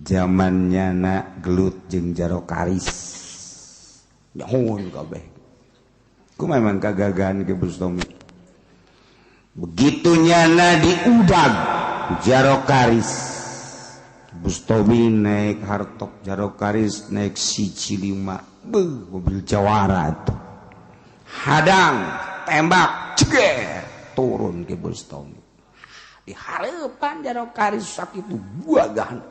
zamannya na gelut jeung jaro karis nyahun kabeh ku memang kagagahan ke Bustomi begitunya na diudag jaro karis Bustomi naik hartok jaro karis naik siji lima mobil jawara tuh hadang tembak ceger turun ke Bustomi di harapan jaro karis sakitu buagahan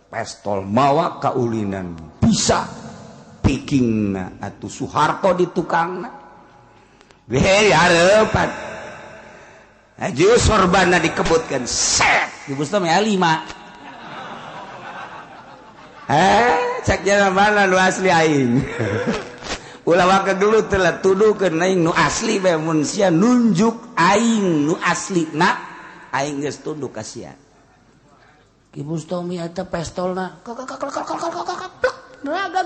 pestol mawa kaulinan bisa piking na atuh Soeharto di tukang na behe harapan aju sorban na dikebutkan set di Bustomi ya 5 cek jalan mana nu asli aing ulah waka dulu telah tuduhkeun aing nu asli bae mun sia nunjuk aing nu asli na aing geus tunduk ka sia Ki Bustomi eta pestolna raga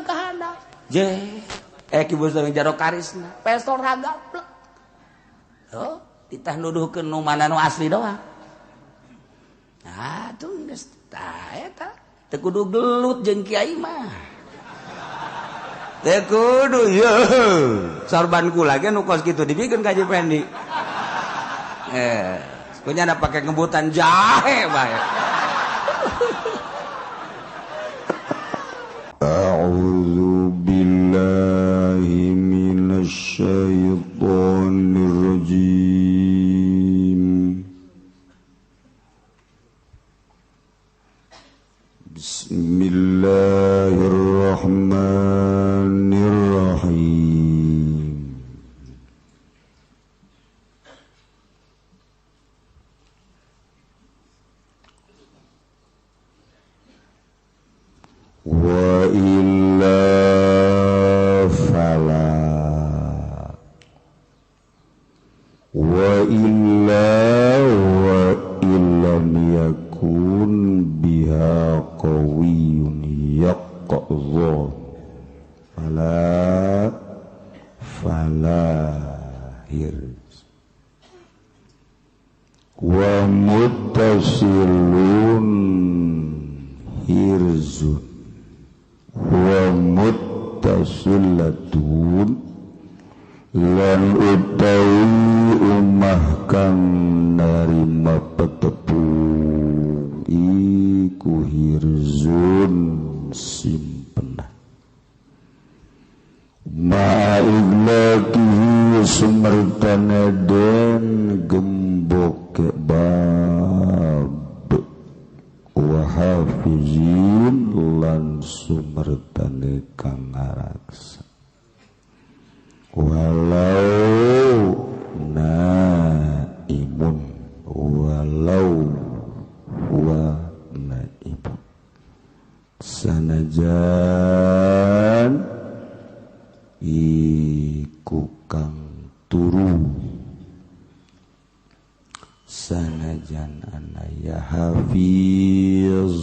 ka handap je Ki Bustomi jaro karisna pestol raga plek oh ditah nuduhkeun nu mana nu asli doang tuh geus tah eta teu kudu gelut jeung kiai mah teu kudu sorban kula ge nu kos kitu dibikeun ka Haji Pendi punya ada pakai ngebutan jahe bae A'udzu billahi minasy syaithanir rajim Bismillahirrahmanirrahim wa illa fala wa illa wa illam yakun biha qawiyun yaqdha fala hirs wa muttasilun hirzun wa muttasilatun lan utawi umah kang narima petepung iku hirzun simpenah ma'iglakihi sumertana den gembok bab wa hafizin lan sumertane kang ngaraksa walau naimun walau wa naimun sanajan iku kang turu sanajan anaya hafiz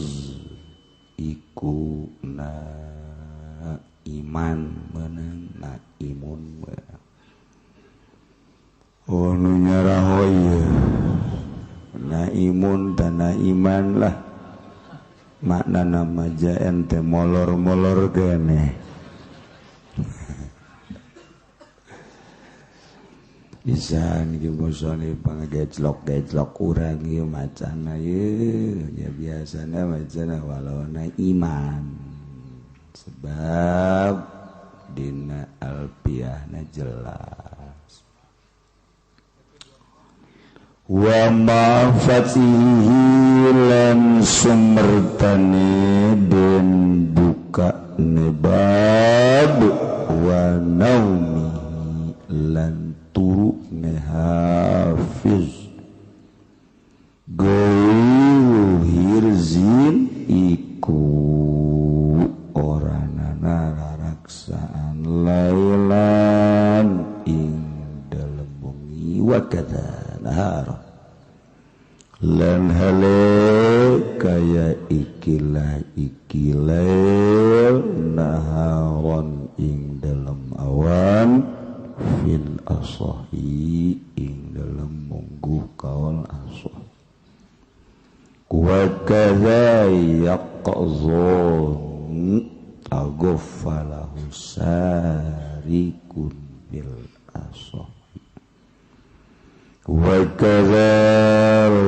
iku na iman menang na imun menang nu nyarah hoye na imun dan na iman lah makna nama jaen teh molor-molor kene pisan ieu bosone pangagejlok-gejlok urang ieu macana ieu ya biasana macana walau na iman sebab dina alfiahna jelas wa ma fatihi lan sumertane den buka nebab wa naumi lan turu hafiz gau hirzin iku oranana raraksaan lailan ing dalem bengi wa kadza nahar lan hale kaya ikilah naharon ing dalem awan fil asahi ing dalam munggu kaul asah wa kadza yaqzun aghfalahu sarikun bil asah wa kadzalan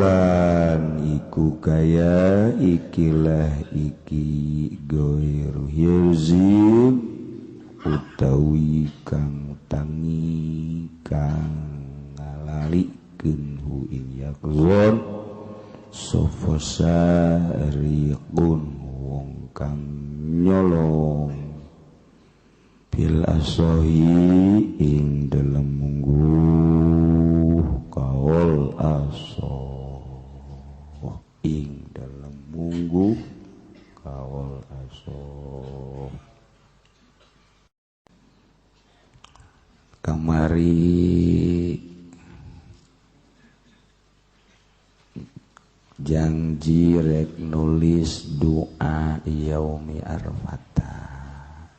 iku kaya ikilah iki goiru yazim utawi kang tangi kang ngalalikeun hu ing yakzon sapa sariqun wong kang nyolong bil asohi ing dalem mungguh kaul asoh ing dalem mungguh kaul asoh kamari janji rek nulis doa yaumi arfata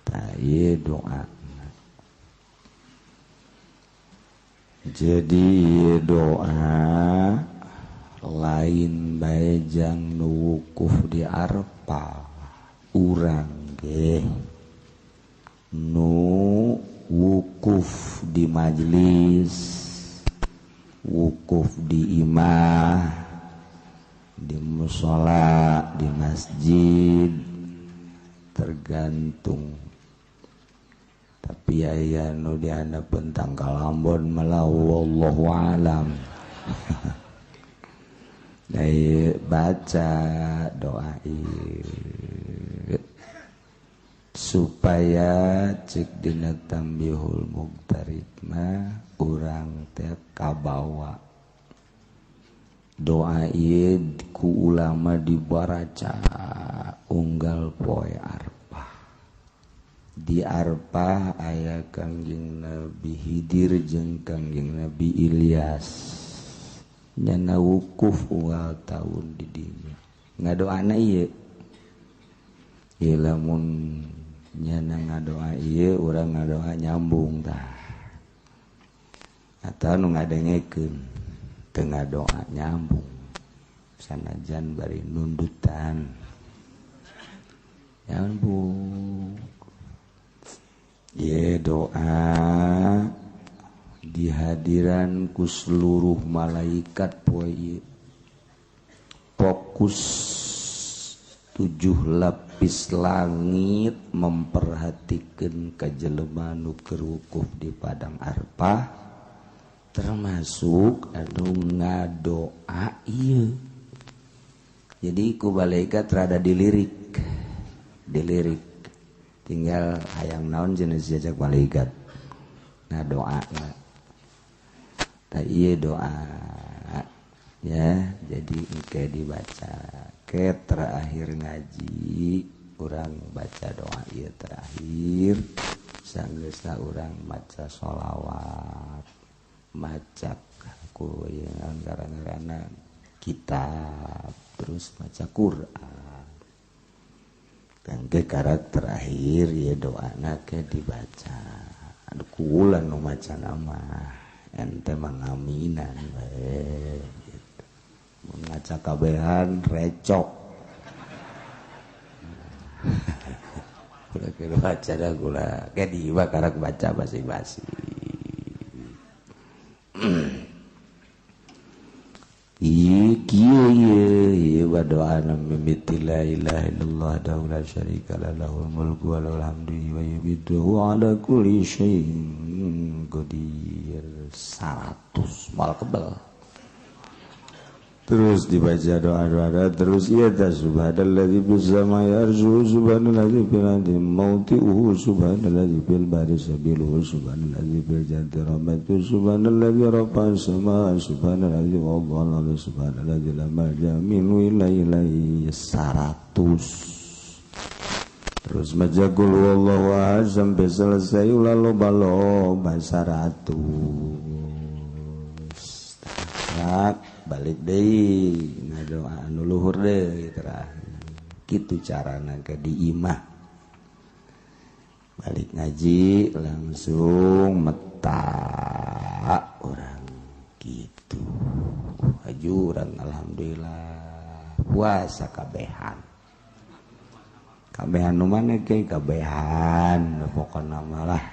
taye doa jadi doa lain bae jang nu wukuf di Arafah urang ge nu wukuf di majlis wukuf di imah di mushola di masjid tergantung tapi aya nu dihandapkeun tangkal Ambon malah wallahu alam Dai baca doa ieu supaya cek dina tambihul mugtarid mah urang teh kabawa doa ieu ku ulama dibaraca unggal poe Arafah di Arafah aya Kangjeng Nabi Khidir jeung Kangjeng Nabi Ilyas nyana wukuf unggal tahun di dinya ngadoana ieu lamun nyana ngadoa ieu urang ngadoa nyambung tah atawa nu ngadengekeun teu ngadoa nyambung sanajan bari nundutan nyambung ieu doa dihadiran ku seluruh malaikat poe ieu fokus 7 lapis langit memperhatikeun ka jelema nu keur wukuf di padang Arafah termasuk anu ngadoa ieu jadi ku malaikat rada dilirik tinggal hayang naon jenis jajak malaikat ngadoa tah ieu doa ya jadi engke dibaca ke terakhir ngaji urang baca doa ieu terakhir sanggeusna urang maca sholawat maca ku yang gara-garana kitab terus maca Quran dan ke karakter terakhir ya doana ke dibaca anu kuulan nu maca nama ente mangaminan bae gitu mun ngaca kabehan recok kula keur baca da kula ke diba karak baca basi-basi Iya doana mimiti la ilaha illallah la syarika lahul mulku wa lahul hamdu wa yubidu ala kulli syai'in qadir 100 mal kebal terus dibaca doa-doa terus iya ta subhanalladzi bis samai arju subhanalladzi bil ardi mauti'uhu subhanalladzi bil bari sabiluhu subhanalladzi bil janti rahmatu subhanalladzi rafa'a sama subhanalladzi wadhana subhanalladzi la malja minhu ilaihi 100 terus maca qul huwallahu ahad sampai selesai lalu baloba 100 balik deui ngadoa anu luhur deui terakhir kitu carana ke di imah balik ngaji langsung meta orang gitu aju urang alhamdulillah puasa kabehan nu mana ge kabehan pokona malah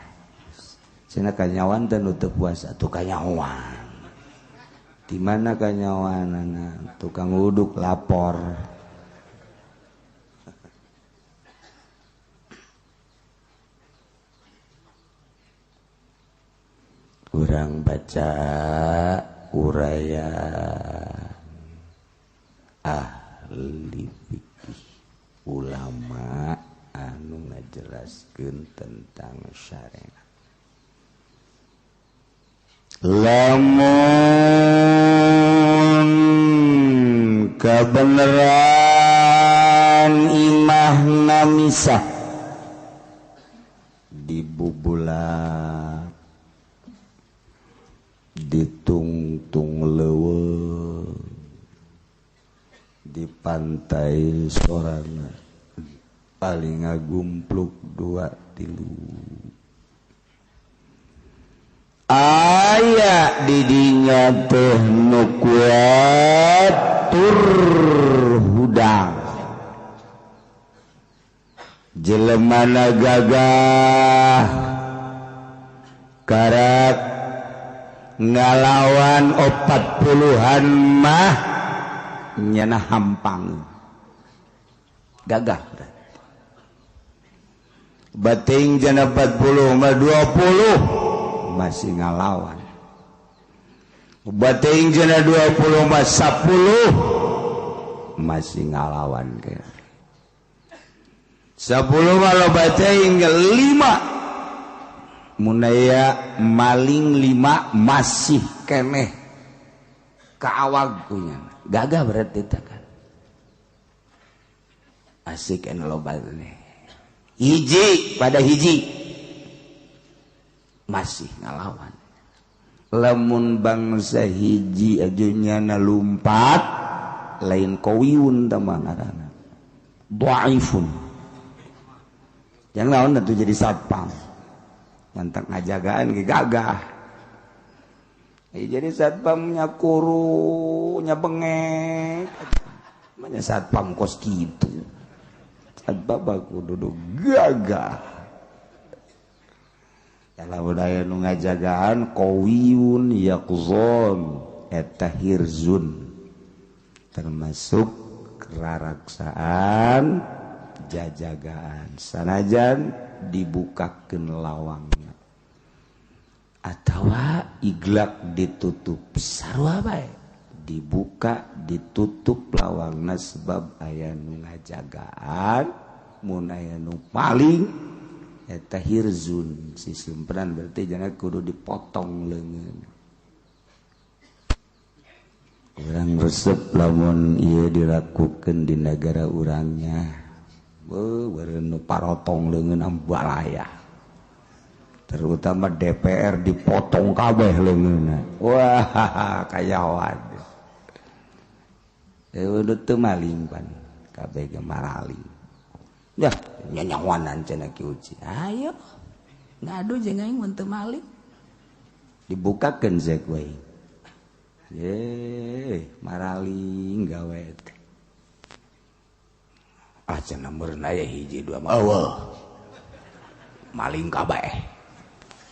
cenah kanyawan teh nu teu puasa tu kanyawan di mana kanyawanana tukang uduk lapor urang baca uraian ahli fikih ulama anu ngajelaskeun tentang syariat lamun kabeneran imahna misah dibubulat ditungtung leuweung di pantai sorana paling ngagumpluk 2-3 aya di dinya teh nu kuat tur hudang jelemana gagah karak ngalawan 40-an mah nyana hampang gagah bating jana 40 mah 20 masih ngalawan bating jana 20 mah 10 masih ngalawan ke 10 mah lo bating 5 munaya maling 5 masih keneh kaawagkunya gagah berarti tak kan asik en loba nih hiji pada hiji masih ngalawan lamun bangsa hiji ajunya nalumpat lain kawiun tamangarana dhaifun yang naon atuh jadi satpam mantak ngajagaan ge gagah jadi satpamnya kuru nya bengek namanya satpam kos gitu satpam kudu gagah kalau daya nu ngajagaan qawiyun yaqzon eta hirzun termasuk keraraksaan jajagaan sanajan dibukakeun lawangnya atawa iglak ditutup sarua bae dibuka ditutup lawangna sebab aya nu ngajagaan mun aya nu paling eta hirzun si simpenan berarti jangan kudu dipotong leungeun urang resep lamun ieu dilakukeun di negara urangnya beureun nu parotong leungeun ambalaya terutama DPR dipotong kabeh leungeunna wah kayawan udah teu maling pan kabeh ge maraling dah nyanyawanan cenah ki uji ayo ngadu jeung aing mun teu maling dibukakeun zeuk we maraling gawe teh cenah meureun aya hiji dua mah eueuh maling kabeh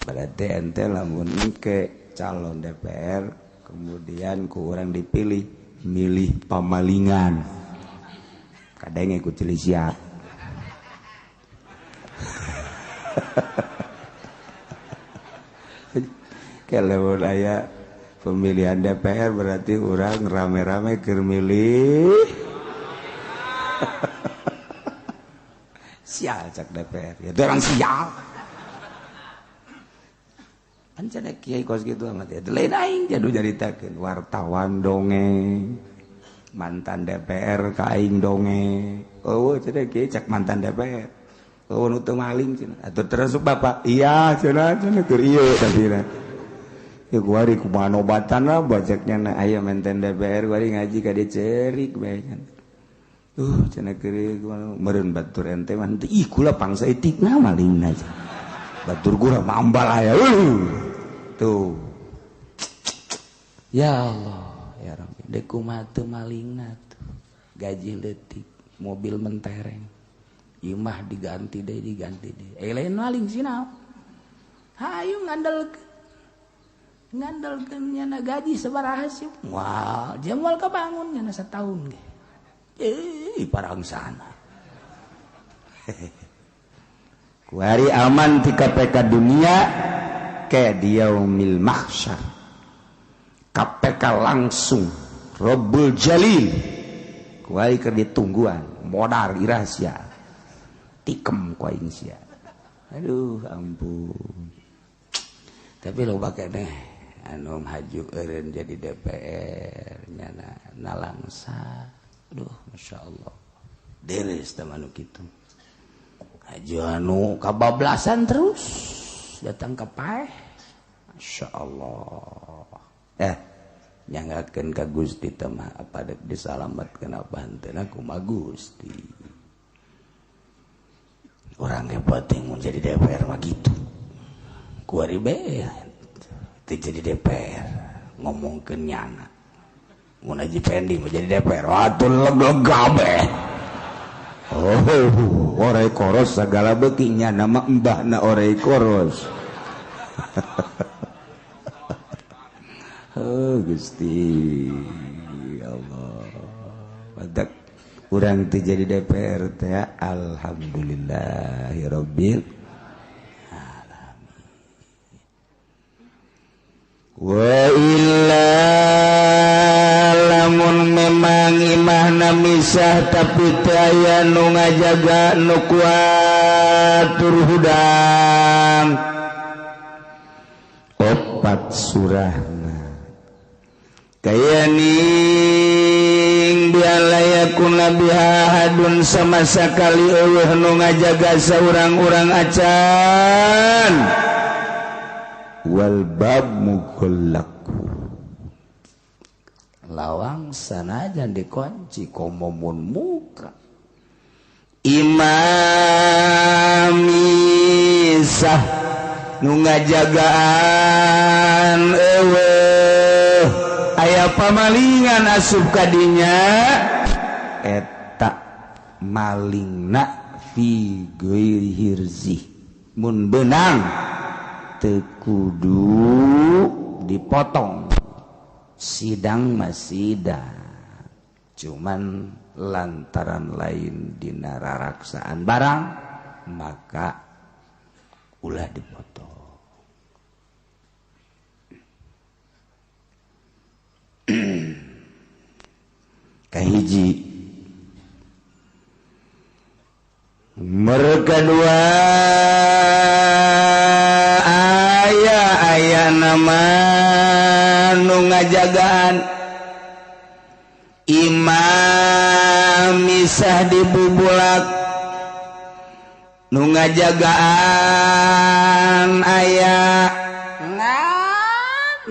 berarti ente lamun engke calon DPR kemudian ku urang dipilih milih pamalingan kadang ikut cilisia kalau aya pemilihan DPR berarti urang rame-rame keur milih sial cak DPR ya orang sial cenah kiai kos gitu amat ya lain aing jadu jaritakeun wartawan dongeng mantan DPR ka aing dongeng eueuh cenah kiai cak mantan DPR eueuh nu teu maling cenah atuh terusuk bapak iya cenah keur ieu tadina ya kuari kumaha nobatanna baceknya aya mantan DPR kuari ngaji ka dieu ceurik bae cenah cenah keur meureun batur ente mah teu ih kula pangsa etikna malingna batur gua mambal aya tuh ya Allah ya Rabbi dek kumaha teu malingna tuh gaji letik mobil mentereng imah diganti deh lain maling sinaon hayu ngandalkeun nyana gaji sabaraha sih wah jamal kebangun nyana setahun ge parangsana kuari aman ti KPK dunia ke yaumil mahsyar KPK langsung Rabbul Jalil kuari keur ditungguan modal rahasia tikem ku aing sia aduh ampun tapi lo keneh anu maju eureun jadi DPR nyana nalangsa aduh masyaallah deres teh manu kitu aju anu kabablasan terus datang ke paeh masyaallah nyangakeun ka Gusti teh mah apa disalametkeun apantena kumaha Gusti urang ge penting mun jadi DPR mah gitu kuari be teu jadi DPR ngomongkeun nyana mun Haji Pendi mau jadi DPR atuh leg-leg kabeh orei koros segala beuki nyana mah embahna orei koros Gusti Allah badak urang teu jadi DPR teh alhamdulillahirabbil alamin wa illa lamun memang imahna misah tapi teu aya nu ngajaga nu kuat tur hudang opat surahna kaya ning bialayakun nabiha hadun sama sakali eueuh nu ngajaga saurang-urang acan wal bab mughallaqu lawang sanajan dikunci komomun muka imamisah nu ngajagaan eueuh aya pamalingan asup kadinya eta malingna fi ghairi hirzi mun beunang teu kudu dipotong sidang masida cuman lantaran lain dina raraksaan barang maka ulah dipotong kahiji merkedua aya nama nu ngajagaan imam misah dibubulak nu ngajagaan aya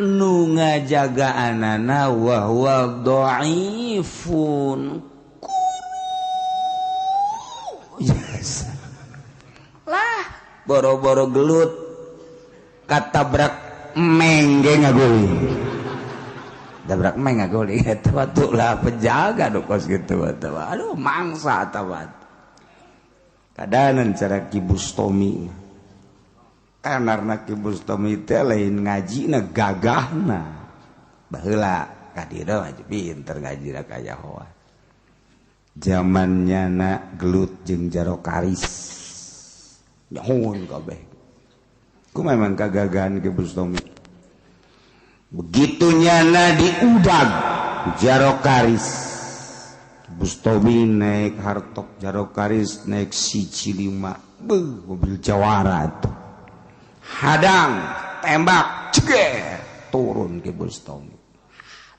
nu ngajagaanana wa huwa dhaifun yes. Lah boro-boro gelut katabrak mengge ngaguling tabrak meng ngaguling eta batu lah penjaga do kos kitu eta aduh mangsa eta bat kadanan cara Ki Bustomi kanarna Ki Bustomi teh lain ngajina gagahna baheula kadira mah pinter ngajina kaya hoa zamannya na gelut jeung jaro karis nyahoon kabeh ku memang kagagahan Ki Bustomi begitu nyana diudag jaro karis Bustomi naik hartok jaro karis naik siji lima mobil jawara tuh hadang tembak ceger turun Ki Bustomi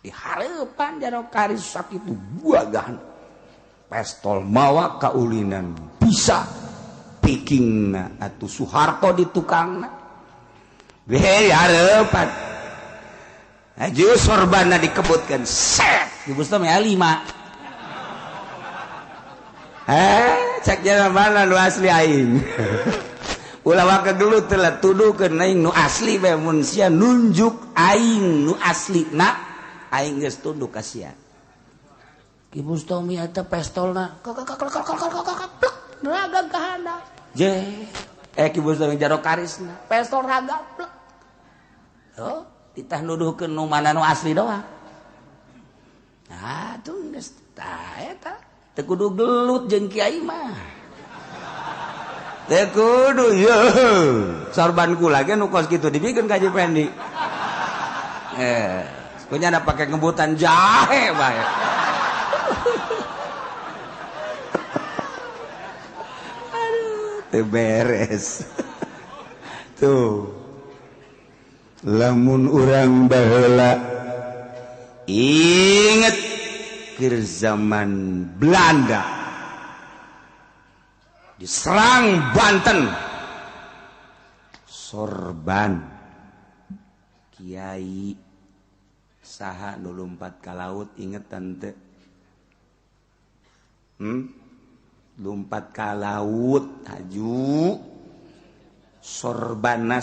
di hareupan jaro karis sakitu buagahan pestol mawa kaulinan bisa pikingna atuh Soeharto di tukangna ge hareupan aju sorbanna dikebutkeun set Ki Bustomi alima cek jalan mana nu asli aing ulah waka dulu telah tuduhkeun aing nu asli bae mun sia nunjuk aing nu asli na aing geus tunduk ka sia Ki Bustomi eta pestolna raga kahana je Ki Bustomi jaro karisna pestol raga plek oh ditah nuduhkeun nu mana nu asli doang nah tuh geus tah eta teu kudu gelut jeung kiai mah teu kudu yeuh sorban kula ge nu kos kitu dibikeun ka Haji Pendi punya ada pakai ngebutan jahe bae teu beres tuh lamun urang baheula inget keur zaman Belanda diserang Banten sorban kiai saha nu lumpat ka laut ingetan teu lumpat ka laut haju sorbana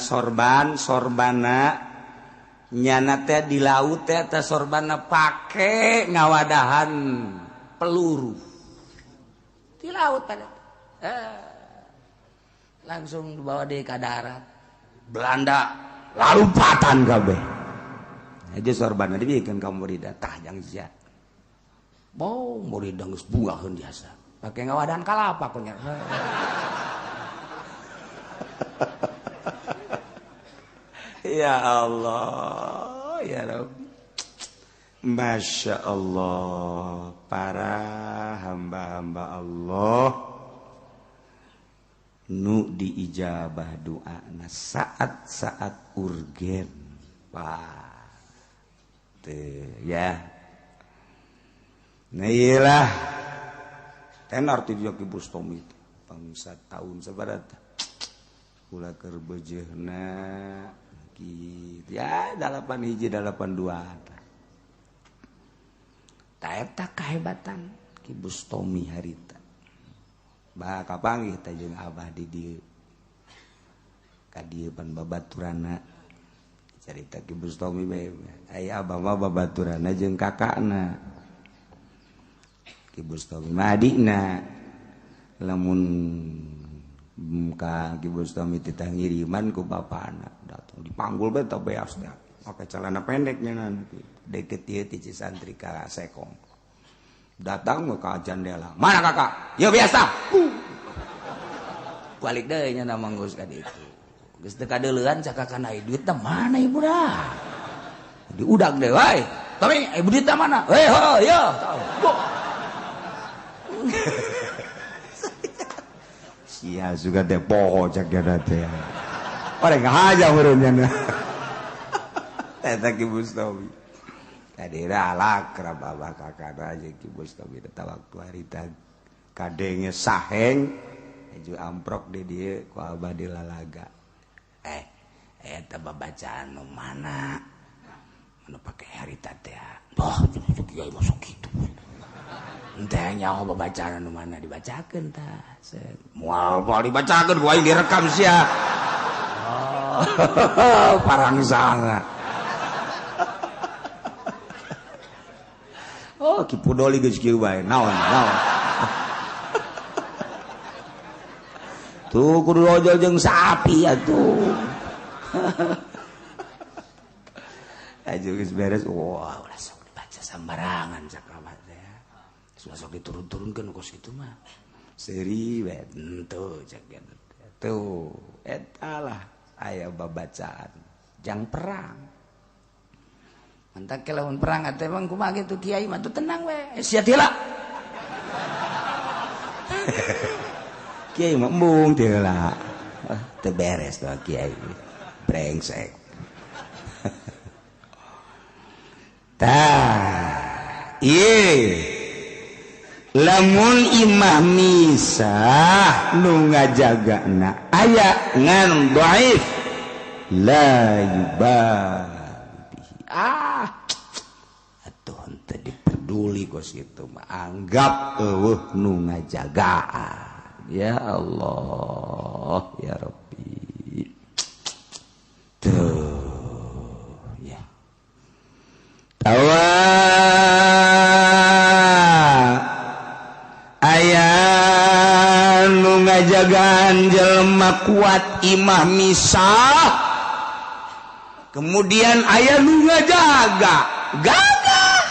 nyana teh di laut teh eta sorbana pake ngawadahan peluru di laut pada langsung dibawa deui ka darat Belanda lalumpatan kabeh aja sorbana dibikeun ka murid tah jang sia mau murid geus bungaheun biasa pakai ngawadahan kalapa kunya ya Allah ya Rabbi Masya Allah para hamba-hamba Allah nu diijabah doana saat-saat urgen Pak ya nah iyalah tenar ti Ki Bustomi bangsa tahun sabaraha kula keur beujeuhna kitu ya 81 82 ta eta kahebatan Ki Bustomi harita bah kapanggih teh jeung abah di dieu ka dieu pan babaturanna carita Ki Bustomi bae aya abah mah babaturanna jeung kakakna Ki Bustomi mah adina lamun ka Ki Bustomi titah ngiriman ku bapana datang dipanggul bae teh beas teh make celana pendeknya nanti deket ieu ti Cisantri ka Sekong datang ka jandela mana kakak yo biasa balik deui nya manggus ka ditu geus teu kadeuleuan cakakan aya duit teh mana ibu dah diudag deui wae tapi ibu duit teh mana ho yo sia juga teh poho cak dia teh orang ngahaja meureunnya eta Ki Bustomi kadira alakrab abah kakana aja Ki Bustomi eta waktu harita kadenge saheng aju amprok di dieu ku abah di lalaga eta babacaan nu mana anu pake harita teh boh kiai masuk kitu teh nyaho babacaan anu mana dibacakeun tah moal dibacakeun ku aing direkam sia parang sangat oh Ki Pudoli geus kieu bae naon tuh kudu ojol jeung sapi atuh aju geus beres wah ulah sok dibaca sambarangan cakramat teh sudah sok diturun-turunkeun kos kitu mah seuri we henteu cak tuh eta lah aya babacaan jang perang mantak ke lamun perang atuh emang kumaha kitu kiai mah tuh tenang we sia tila kiai mah embung tila teu beres tuh kiai brengsek tah ieu lamun imah misah nu ngajagana aya ngan dhaif la yubahi atuh henteu diperduli kos kitu mah anggap eueuh nu ngajagaan ya Allah ya Rabbi tuh ya tawar ngajagaan jelema kuat imah misah kemudian aya nu ngajaga gagah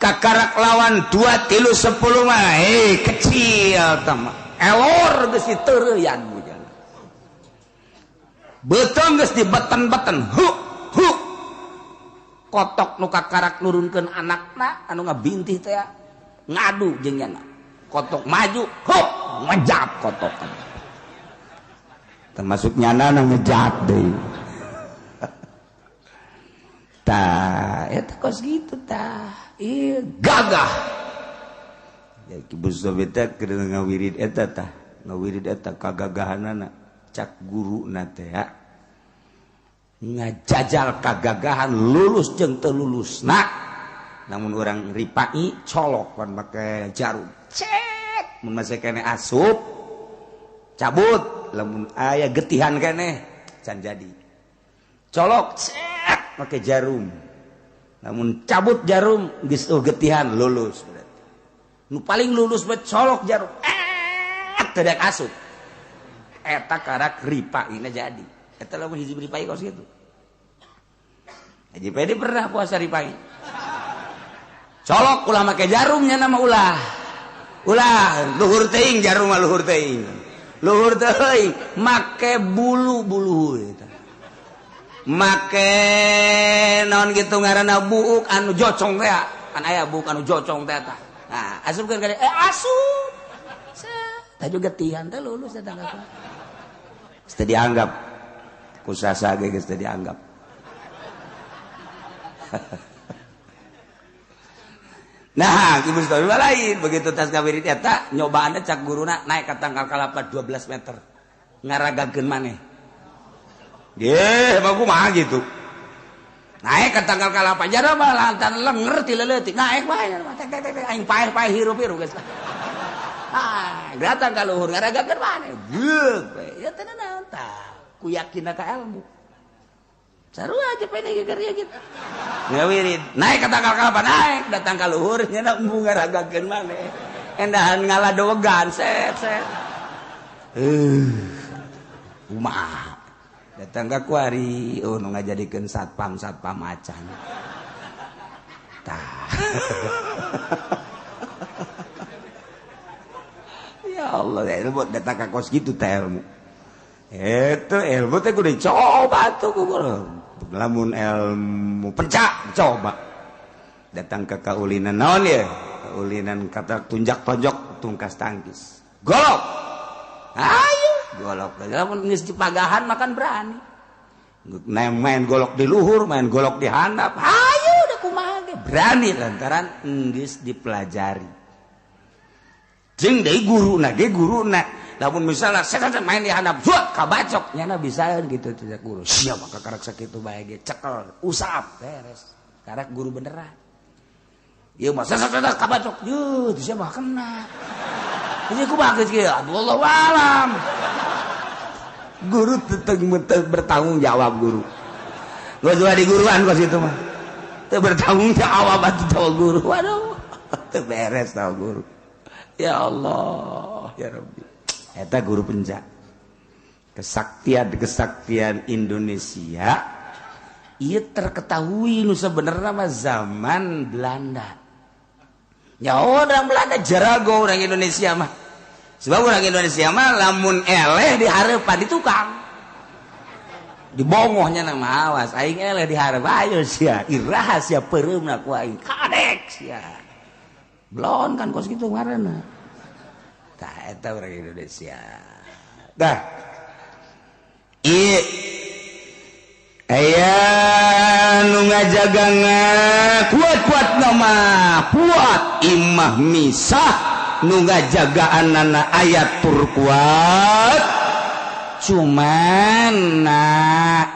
kakarak lawan 2 3 10 mah kecil tama elor geus diteureyan bujan beutang geus dibeten-beten hu kotok nu kakarak nurunkeun anakna anu ngabintih teh ngadu jeung nya kotok maju hop ngejat kotokan termasuk nyana na ngejat deui tah eta kos gitu tah ieu gagah ya kibu sobeta keur ngawirid eta tah ngawirid eta kagagahanana cak guruna teh ngajajal kagagahan lulus jeung teu lulusna namun orang ripai colok pan make jarum cek mun masih kene asup cabut lamun aya getihan kene can jadi colok cek make jarum lamun cabut jarum geus getihan lulus berarti nu paling lulus bet colok jarum tidak asup eta karak ripaina jadi eta lamun hiji ripai kos kitu Haji Pedi pernah puasa ripai colok ulah make jarumnya nama ulah luhur teuing jarum mah luhur teuing make bulu-bulu eta make naon kitu ngaranna buuk anu jocong teh kan aya buuk anu jocong teh tah nah asupkeun ka asup tah juga tihan teh lulus eta tangga teh dianggap ku sasa ge geus teh dianggap nah ibu story lain begitu tas kawirit eta nyobaanna cak guruna naik ka tangkal kalapa 12 meter ngaragakeun maneh ye bagus mah gitu naik ka tangkal kalapa jara mah lantan lenger ti leutik naik bae aing paeh-paeh hirup-hirup geus datang ka luhur ngaragakeun maneh beuk ya teh naon tah ku yakinna ka ilmu sarua aja pede gegernya gitu ngawirid naik ka tangkal kalapa naik datang ka luhur nya embung ngaragakeun maneh endahan ngaladowegan set kumaha datang ka kuari nu ngajadikeun satpam acan tah ya Allah ilmu datang ka kos gitu teh ilmu itu ilmu teh kudu dicoba tuh lamun ilmu pencak coba datang ke kaulinan naon ya kaulinan kata tunjak-tonjok tungkas tangkis golok ayo golok lamun geus dipagahan makan berani main golok di luhur main golok di handap ayo udah kumaha ge berani lantaran geus dipelajari jeung deui guruna ge guruna lamun misalnya saya main di handap zuat kabacok nyana bisaeun gitu tidak guru sia maka karak sakitu bae ge cekel usap beres karak guru beneran ieu mah sasatak kabacok yeuh teu sia mah kena ini kumaha geus kieu wallahu alam guru teu bertanggung jawab guru geus di guruan kos itu mah teu bertanggung jawab atuh guru waduh teu beres tau guru ya Allah ya Rabbi eta guru pencak kesaktian Indonesia ieu terketahui nu sebenarnya mah zaman Belanda nya orang Belanda jarago orang Indonesia mah sebab orang Indonesia mah lamun eleh di hareupan di tukang dibongohnya nama awas aing eleh di hareup ayo sia iraha sia peureumna ku aing kadek sia blon kan kos kitu ngaranna tah eta orang Indonesia dah ieu aya nu ngajagana kuat-kuat nama kuat imah misah nu ngajagaanana ayat tur kuat cuman na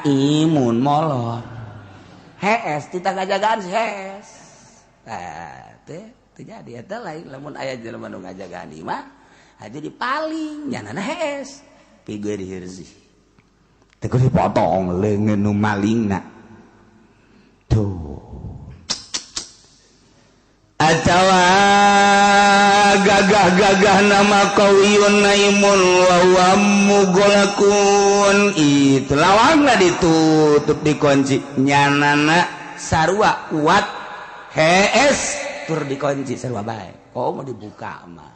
imun molor hees tita ngajagaan hees tah teh teu jadi eta lain lamun aya jelema nu ngajagaan imah aja dipaling nyanana hees pigueur dihirzi teu dipotong leungeun nu malingna tuh atawa gagah-gagah nama kauyun naimun wa mugolakun itu lawangna ditutup dikunci nyanana sarua kuat hees tur dikunci sarua bae mau dibuka mah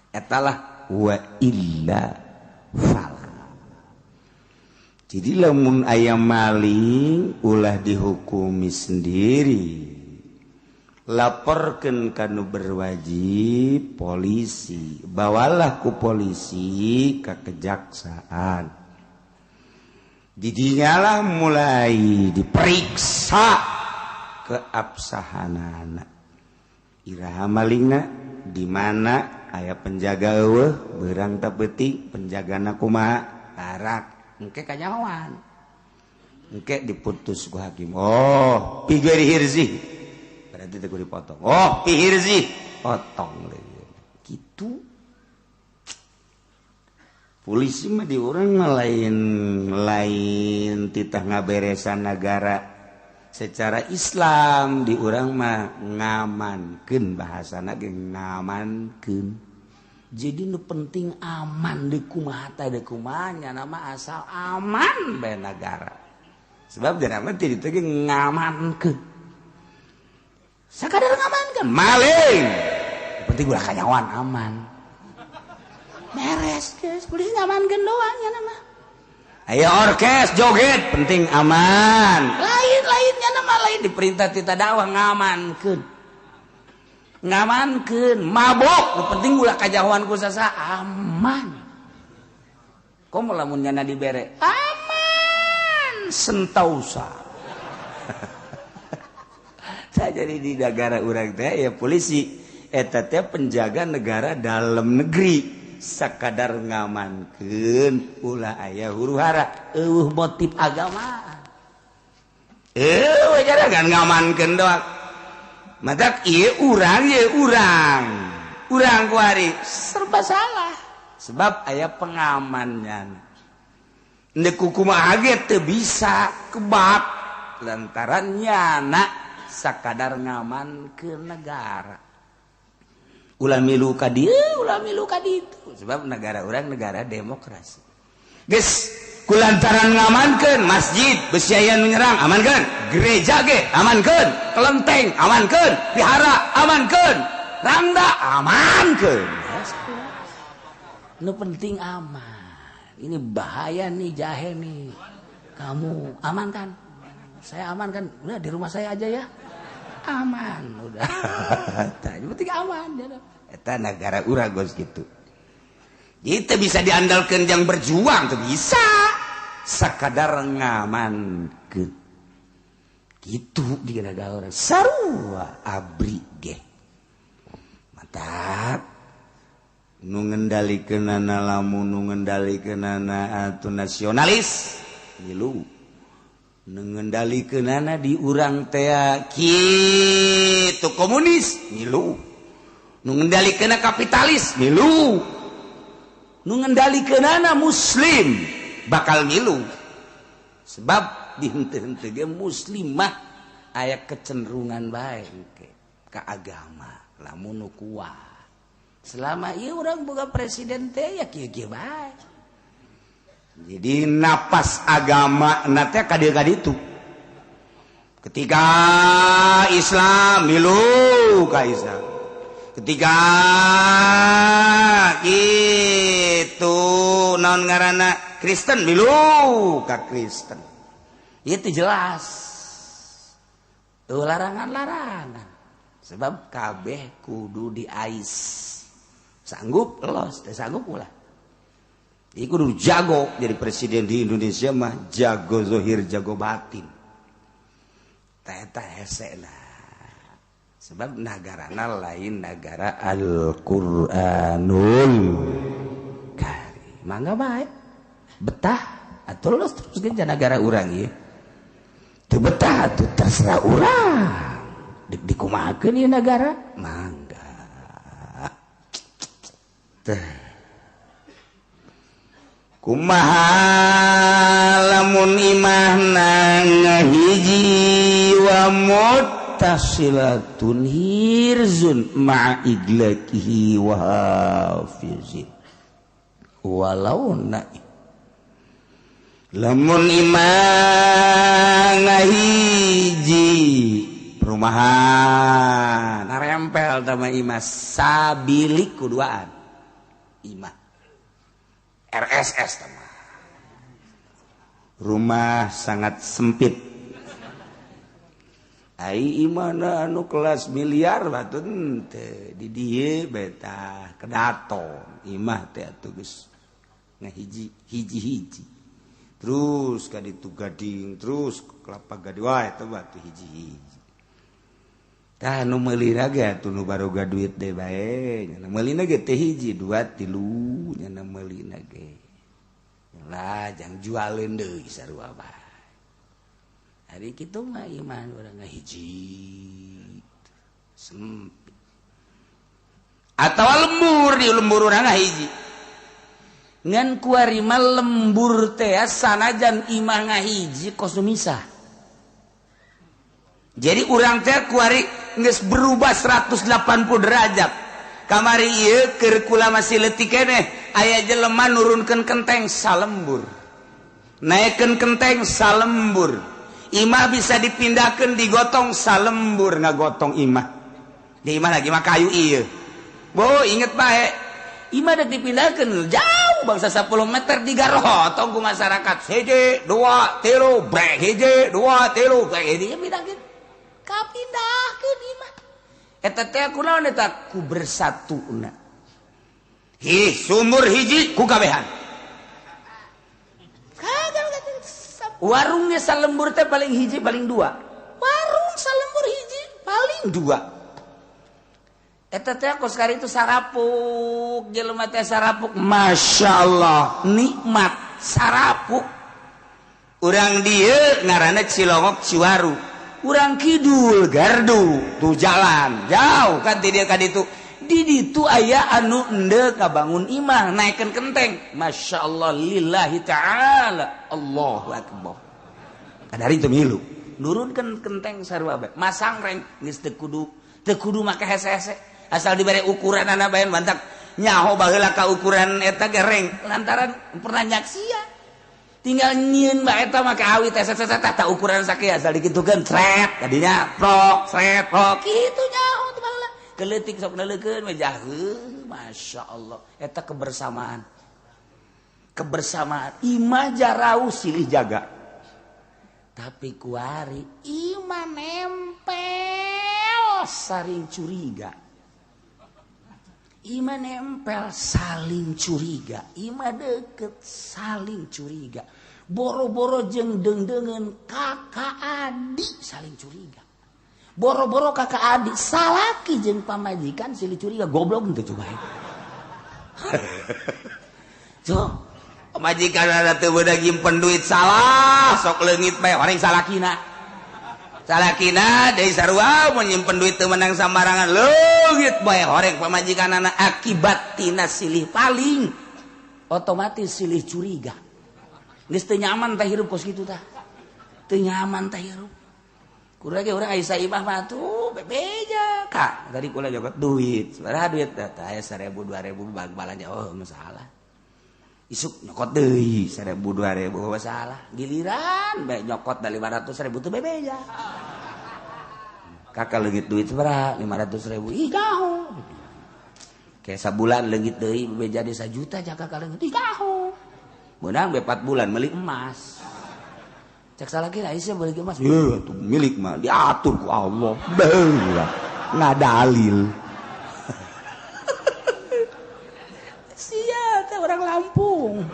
etalah wa illa fala. Jadi lamun aya maling ulah dihukumi sendiri. Laporkeun kanu berwajib polisi, bawalah ku polisi ka kejaksaan. Didinyalah mulai diperiksa keabsahanana. Iraha malingna di mana aya penjaga eueuh beurang teu peuting penjagana kumaha arak engke kanyawan. Engke diputus ku hakim. Oh, pigeri hirzi. Berarti teu dipotong. Oh, pihirzi potong gitu. Polisi mah di urang mah lain titah ngaberesan negara secara Islam di urang mah ngamankeun bahasana ge ngamankeun. Jadi nu penting aman di kumaha teh de kumaha nama asal aman bae negara. Sebab dina mah ti ditu ge ngamankeun. Sakadar ngamankeun maling. Penting ulah kanyawan aman. Beres geus, polisi ngamankeun doang nya nama. Aya orkes joget penting aman. Lain-lainnya nama lain diperintah ti tadakwah ngamankeun. Ngamankeun mabok penting ulah kajauhan ku sasa aman. Komo lamun nyana dibere aman sentausa. Jadi di negara urang teh ya polisi eta teh penjaga negara dalam negeri sakadar ngamankeun ulah aya huru-hara eueuh motif agama. Jangan ngamankeun doang. Matak ieu urang kuari serba salah sebab aya pengamannya. Neuk kumaha ge teu bisa kebab lantaran nyana sakadar ngaman ke negara. Ulah milu ka dieu, ulah milu ka ditu. Sebab negara urang negara demokrasi. Geus kulantaran ngamankeun masjid beusi aya nu nyerang amankeun, gereja ge amankeun, kelenteng amankeun, vihara amankeun, rangda amankeun. Nu penting aman. Ini bahaya nih jahe nih. Kamu aman kan? Saya aman kan? Udah di rumah saya aja ya. Aman udah. Tah, penting aman ya. Eta negara urang geus kitu. Kita bisa diandalkan yang berjuang tuh bisa. Sakadar ngamankeun. Kitu di negara urang. Sarua abri ge. Mantap. Nu ngendalikeunana lamun nu ngendalikeunana atuh nasionalis milu. Ngendalikeunana di urang teh kitu komunis milu. Nu ngendalikeunana kapitalis milu. Nu ngendalikeunana muslim bakal milu. Sebab di henteu-henteu ge muslim mah aya kecenderungan bae ka agama lamun nu kuat. Selama ieu urang boga presiden teh ya kieu-kieu bae. Jadi napas agama nanti kadir kaditu. Ketika Islam milu ka Islam. Ketika gitu naon ngaranna Kristen milu ka Kristen. Itu jelas. Tuh larangan-larangan. Sebab kabeh kudu diais. Sanggup los, teh sanggup ulah. Iku kudu jago jadi presiden di Indonesia mah jago zohir jago batin. Eta hese lah. Sebab nagarana lain negara Al-Qur'anul Karim. Mangga bae. Betah atuh los terus ge negara urang ieu. Teu betah atuh terserah urang. Dikumahakeun ieu negara? Mangga. Teh kumaha lamun imahna ngahiji wa muttasilatun hirzun ma'a iglaqihi wa hafizin walau na'i lamun imah ngahiji perumahan narempel sama imah sabilik kuduaan imah RSS sama rumah sangat sempit ai imana anu kelas miliar batun teh di dieu beta kedaton imah teh atuh geus ngahiji hiji-hiji terus ka ditu Gading terus Kelapa Gading wah eta batu hiji-hiji tah nu meulina ge atuh nu baroga duit deui bae nya meulina ge teh hiji dua tilu nya meulina ge lah jang jualeun deui sarua bae ari kitu mah iman urang ngahiji sempit atawa lembur di lembur urang ngahiji ngan kuari mah lembur teh sanajan imah ngahiji kosong misah jadi urang teh kuari geus berubah 180 derajat kamari ieu keur kula masih leutik keneh aya jelema nurunkeun kenteng salembur naikkeun kenteng salembur imah bisa dipindahkeun digotong salembur ngagotong imah di imah lagi mah kayu ieu bo inget bae imah da dipindahkeun jauh bangsa 10 meter digarotong ku masyarakat hiji 2 3 brek hiji 2 3 brek hiji pindahkeun kapindahkeun imah eta teh kunaon eta ku bersatuna sumur hiji ku kabehan warungnya salembur teh paling hiji paling dua warung salembur hiji paling dua eta teh kos kari itu sarapuk jelema teh sarapuk masyaallah nikmat sarapuk urang dieu ngaranna Cilongok Ciwaru urang kidul Gardu tuh jalan jauh kan ti dieu ka ditu di ditu aya anu endeu kabangun imah naikkeun kenteng masyaallah lillahi taala Allahu akbar kadari teu milu nurunkeun kenteng sarua bae masang reng geus teu kudu make hese-hese asal dibere ukuranana bae bantak nyaho baheula ka ukuran eta ge reng lantaran pernah nyaksian tinggal nyieun bae eta make awit hese-hese tah ukuran sakieu asal dikitukeun sret kadinya prok sret prok kitu nyaho teh baheula keleutik sok neuleukeun we jaheuh masyaallah eta kebersamaan imah jarau silih jaga tapi kuari imah nempel saling curiga imah nempel saling curiga imah deket saling curiga boro-boro jeung dengdengeun kakak adik saling curiga boro-boro kakak adik salaki jeung pamajikan silih curiga goblok teu coba so pamajikan ada teu beunang nyimpen duit salah sok leungit bae horeng salakina deui sarua mun nyimpen duit teu menang sambarangan leungit bae horeng pamajikanana akibat tina silih paling otomatis silih curiga geus teu nyaman tah hirup kos kitu tah teu nyaman tah hirup kurang ge urang aya imah mah tuh bebeja kak tadi kula jogot duit sabaraha duit tah aya 1000 2000 bag-balanya oh masalah isuk nyokot deui 1000 2000 masalah giliran bae nyokot da 500.000 teh bebeja kakak leungit duit sabaraha 500.000 ih jauh kayak sabulan leungit deui bebeja di 1 juta jaga ka leungit ih jauh meunang be 4 bulan meuli emas cek salaki da isi beuleuk emas ieu atuh milik mah diatur ku Allah beula ngadalil sia teh orang Lampung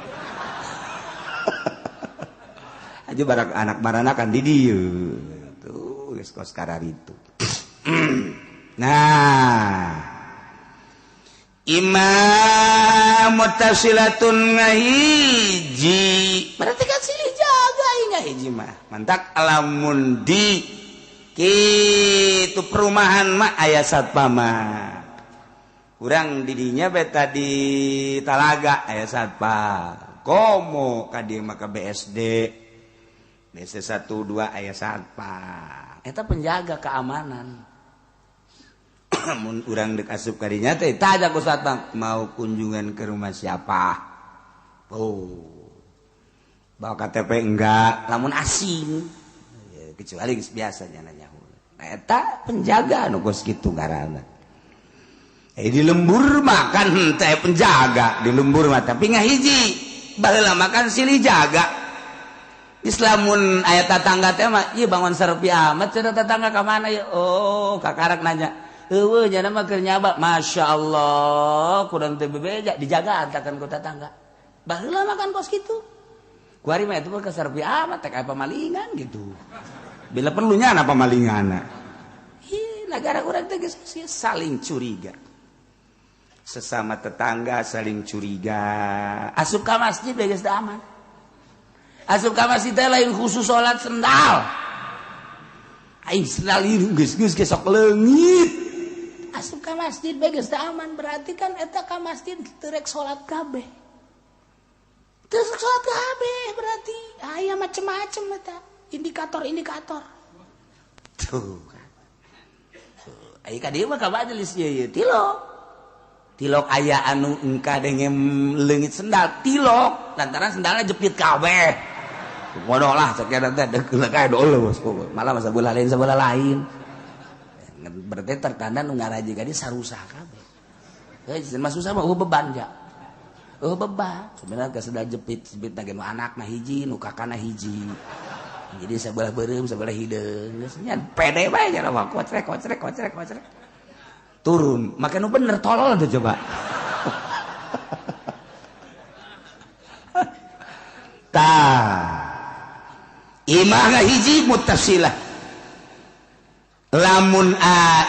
aja barak anak baranakan di dieu tuh geus kos kararitu nah imam muttasilatun ngahiji berarti kan silih jaga ngahiji mah mantak lamun di kitu perumahan mah aya satpama urang didinya beta di Talaga aya satpam komo ka dieu mah ka BSD BC 1 2 aya satpam eta penjaga keamanan. Mun urang dek asup kadinya teh tanya ku satpam mau kunjungan ke rumah siapa. Oh. Bawa KTP enggak, lamun asing. Ya, kecuali biasanya nanya. Nah, eta penjaga nu geus kitu ngaranna. Di lembur makan teh penjaga di lembur mah tapi ngahiji baheula makan silih jaga. Islamun aya tatangga teh mah ieu bangun serepi amat cenah tatangga ka mana ya? Oh, kakarak nanya. Eueuh nya mah keur nyaba. Masyaallah, kurang teu bebeja dijaga antakan ku tatangga. Baheula makan kos kitu. Kuari mah itu mah keserepi amat teh kayak pamalingan gitu. Bila perlunya apa pamalingan. Negara urang teh geus saling curiga. Sesama tetangga saling curiga. Asup ka masjid geus teu aman. Asup ka masjid teh lain khusus salat sendal. Aing sendal ieu geus sok leungit. Asup ka masjid geus teu aman berarti kan eta ka masjid teu rek salat kabeh. Teu rek salat kabeh berarti aya macem-macem eta indikator-indikator. Tuh. Ai ka dieu mah ka majelis ieu tilok aya anu engka dengem leungit sendal tilok lantaran sendalna jepit kabeh. Bodoh lah sakieu teh deuk kae dolo bos malah masa bola lain. Berarti tertanda nu ngaraji ka dieu sarusah kabeh. Heuh mah susah mah beban ja. Beban. Sebenarnya kesedah jepit na ge nu anakna hiji nu kakana hiji. Jadi sebelah beureum sebelah hideung geus nya pede bae nya mah kocrek. Turun, make nu bener tolol tuh coba. Imahna hiji muttasilah. Lamun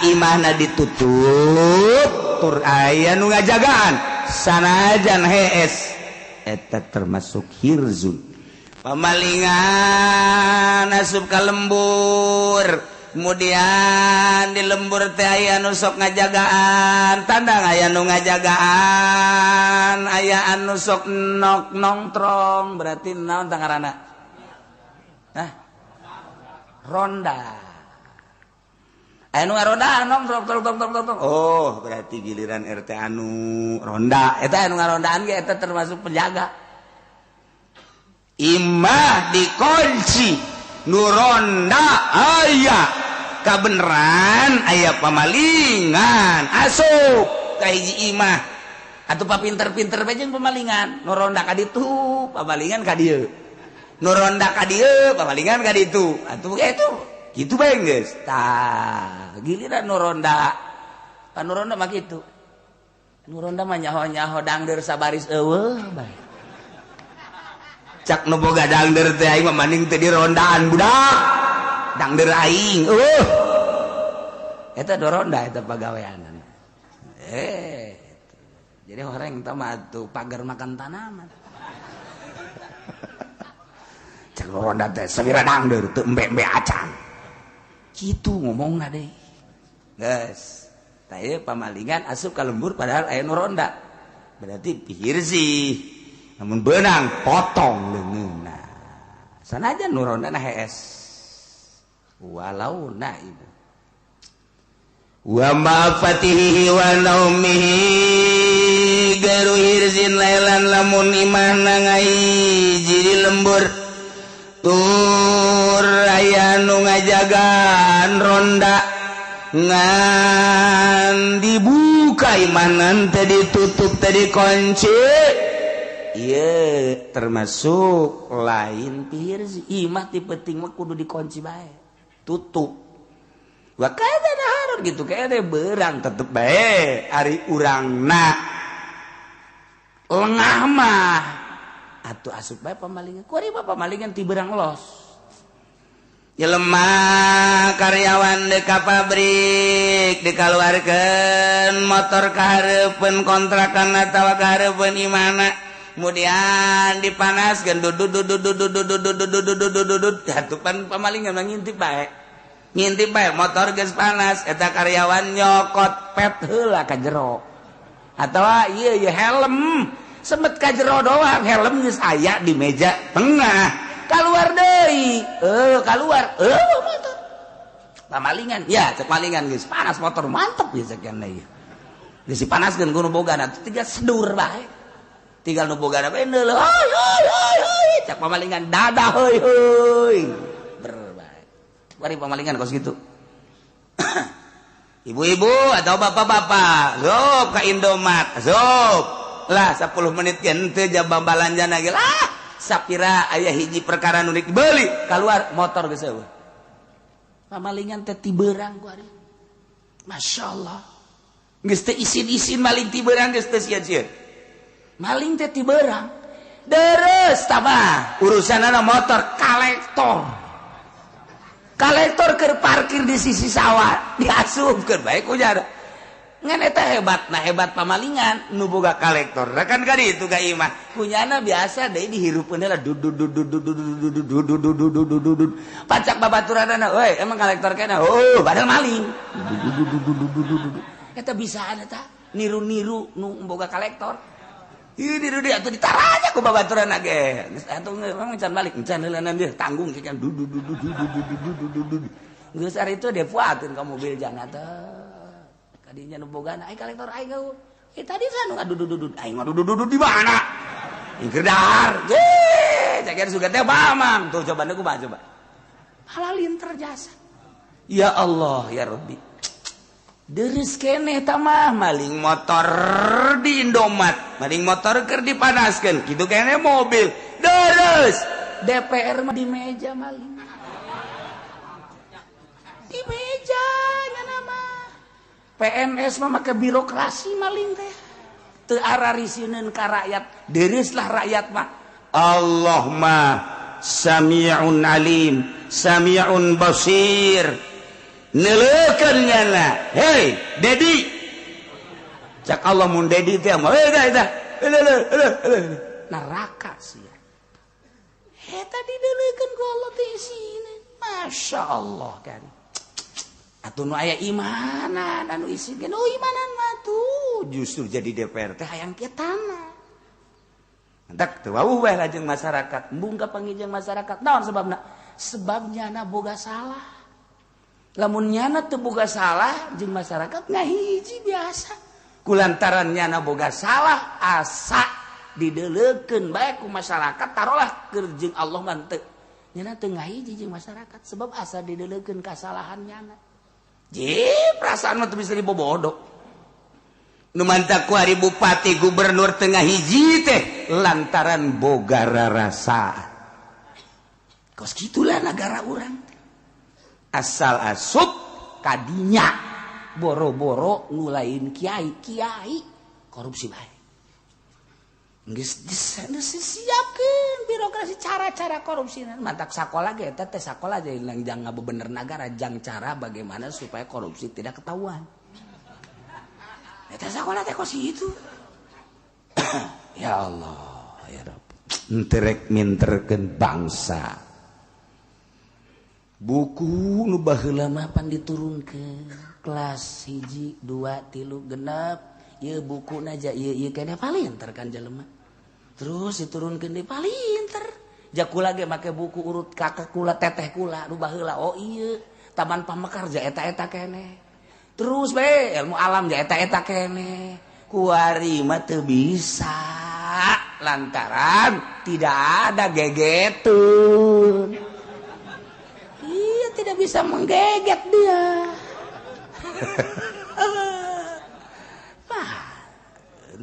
imahna ditutup tur aya nu ngajagaan sanajan hees eta termasuk hirzun. Pamalingan asup ka lembur, kemudian di lembur teh aya nu sok ngajagaan, tandang aya nu ngajagaan, aya anu sok nongkrong, berarti naon tah ngaranna? Hah? Ronda. Aya nu ngaronda nongkrong tok. Oh, berarti giliran RT anu ronda, eta anu ngarondaan ge eta termasuk penjaga. Imah dikunci nu ronda aya kabeneran aya pamalingan asup ka hiji imah atuh papinter-pinter bae jeung pamalingan nu ronda ka ditu pamalingan ka dieu nu ronda ka dieu pamalingan ka ditu atuh kitu bae geus tah giliran nu ronda mah kitu nu ronda mah nyaho-nyaho dangdeur sabaris eueuh bae cak nu boga dangdeur teh aing mah mending teu di rondaan budak dangdeur aing eta do ronda eta pagaweanan jadi horeng teh mah atuh pagar makan tanaman cak nu ronda teh sabira dangdeur teu embe-embe acan kitu ngomongna deui geus tah ieu pamalingan asup ka lembur padahal aya nu ronda berarti pihir sih namun benang potong leungeunna sanajan nu rondana hees walau naib wa ma fatihi wa naumihi garu hirzin lailan lamun imahna ngahiji di lembur tur aya nu ngajagaan ronda ngan dibuka imanan teh ditutup teh dikunci. Iya termasuk lain pihir imah ti penting mah kudu dikunci bae tutup wa kada naharun gitu kaya beurang tetep bae ari urangna lengah mah atuh asup bae pamalingan kuari mah pamalingan ti beurang los jelema karyawan di ka pabrik dikaluarkeun motor ka hareupeun kontrakan atawa ka hareupeun imahna kemudian dipanaskan hatupan pamalingan ngintip bae motor geus panas eta karyawan nyokot pet heula ka jero atawa ieu helm sempet ka jero doang helm geus aya di meja tengah keluar deui motor pamalingan ya cek malingan geus panas motor mantep ya cek kana ieu geus dipanaskeun ku nu bogana tiga sedur bae tinggal nu bogana bae neuleuh hoi cek pamalingan dadah hoi berbae bari pamalingan kos kitu ibu-ibu atau bapak-bapak zop ka Indomaret zop lah 10 menit gen teu jaba balanjana ge lah sapira aya hiji perkara nu dibeli keluar motor geus eueuh pamalingan teh tibeurang ku ari masyaallah geus teu isin-isin maling tibeurang geus teu sieun-sieun maling teh tibeurang deres tah urusanana motor kolektor keur parkir di sisi sawah diasupkeun bae ku jara ngan eta hebat pamalingan nu boga kolektor kan itu ka imah kunyana biasa deui dihirupeun heula pacak babaturanana we emang kolektor kana oh padahal maling eta bisaan eta niru-niru nu boga kolektor ieu niru dia atuh ditaranya ku babaturanna ge geus atuh emang can balik can heulanan dia tanggung kieu kan geus ari itu depuakeun ka mobil jana teh kadinya nu bogana ai kolektor ai gaul tadi sana ngadudududud ai ngadudududud di mana ingkeur dahar je cakeun sugan teh pamang tuh coba ku mah coba halalin terjasa ya Allah ya Rabbi deres keneh tah mah maling motor di Indomaret maling motor keur dipanaskeun kitu keneh mobil deres DPR mah di meja maling di meja nyana mah PNS mah make birokrasi maling teh teu ararisieun ka rakyat deureuslah rakyat mah Allah mah sami'un alim sami'un basir neuleukeun nyana hei dedi cak Allah mun dedi teh mah eta neraka sia eta dideuleukeun ku Allah teh isina masyaallah kan atuh nu aya imanan anu isi ge nu imanan mah tuh justru jadi DPR teh hayang kietana entak teu wawuh bae lajeng masyarakat embung ka pangijeng masyarakat naon sebabna sebabnya na boga salah lamun nyana teu boga salah jeung masyarakat ngahiji biasa kulantaran nyana boga salah asa dideuleukeun bae ku masyarakat tarolah keur jeung Allah mah teu nyana teu ngahiji jeung masyarakat sebab asa dideuleukeun kasalahan nyana perasaan mah bisa dibobodok nu mantap ku hari bupati gubernur tengah hiji teh lantaran boga rarasaan kos gitulah negara urang asal asup kadinya boro-boro ngulain kiai korupsi bae geus disiapkeun birokrasi cara-cara korupsi mantak sakola ge eta teh sakola jadi jang ngabebener nagara jang cara bagaimana supaya korupsi tidak ketahuan eta sakola teh kos itu ya Allah ya Rabb enterek minterkeun bangsa buku nu baheula mah pan diturunkeun kelas 1 2 3 genep ieu bukuna aja ieu keneh palinter kan jelema terus diturunkeun di palinter jakula ge make buku urut kakak kula teteh kula nu baheula oh ieu taman pamekar ja eta keneh terus bae ilmu alam ja eta keneh kuari mah teu bisa lantaran tidak ada gegetun iya tidak bisa menggeget dia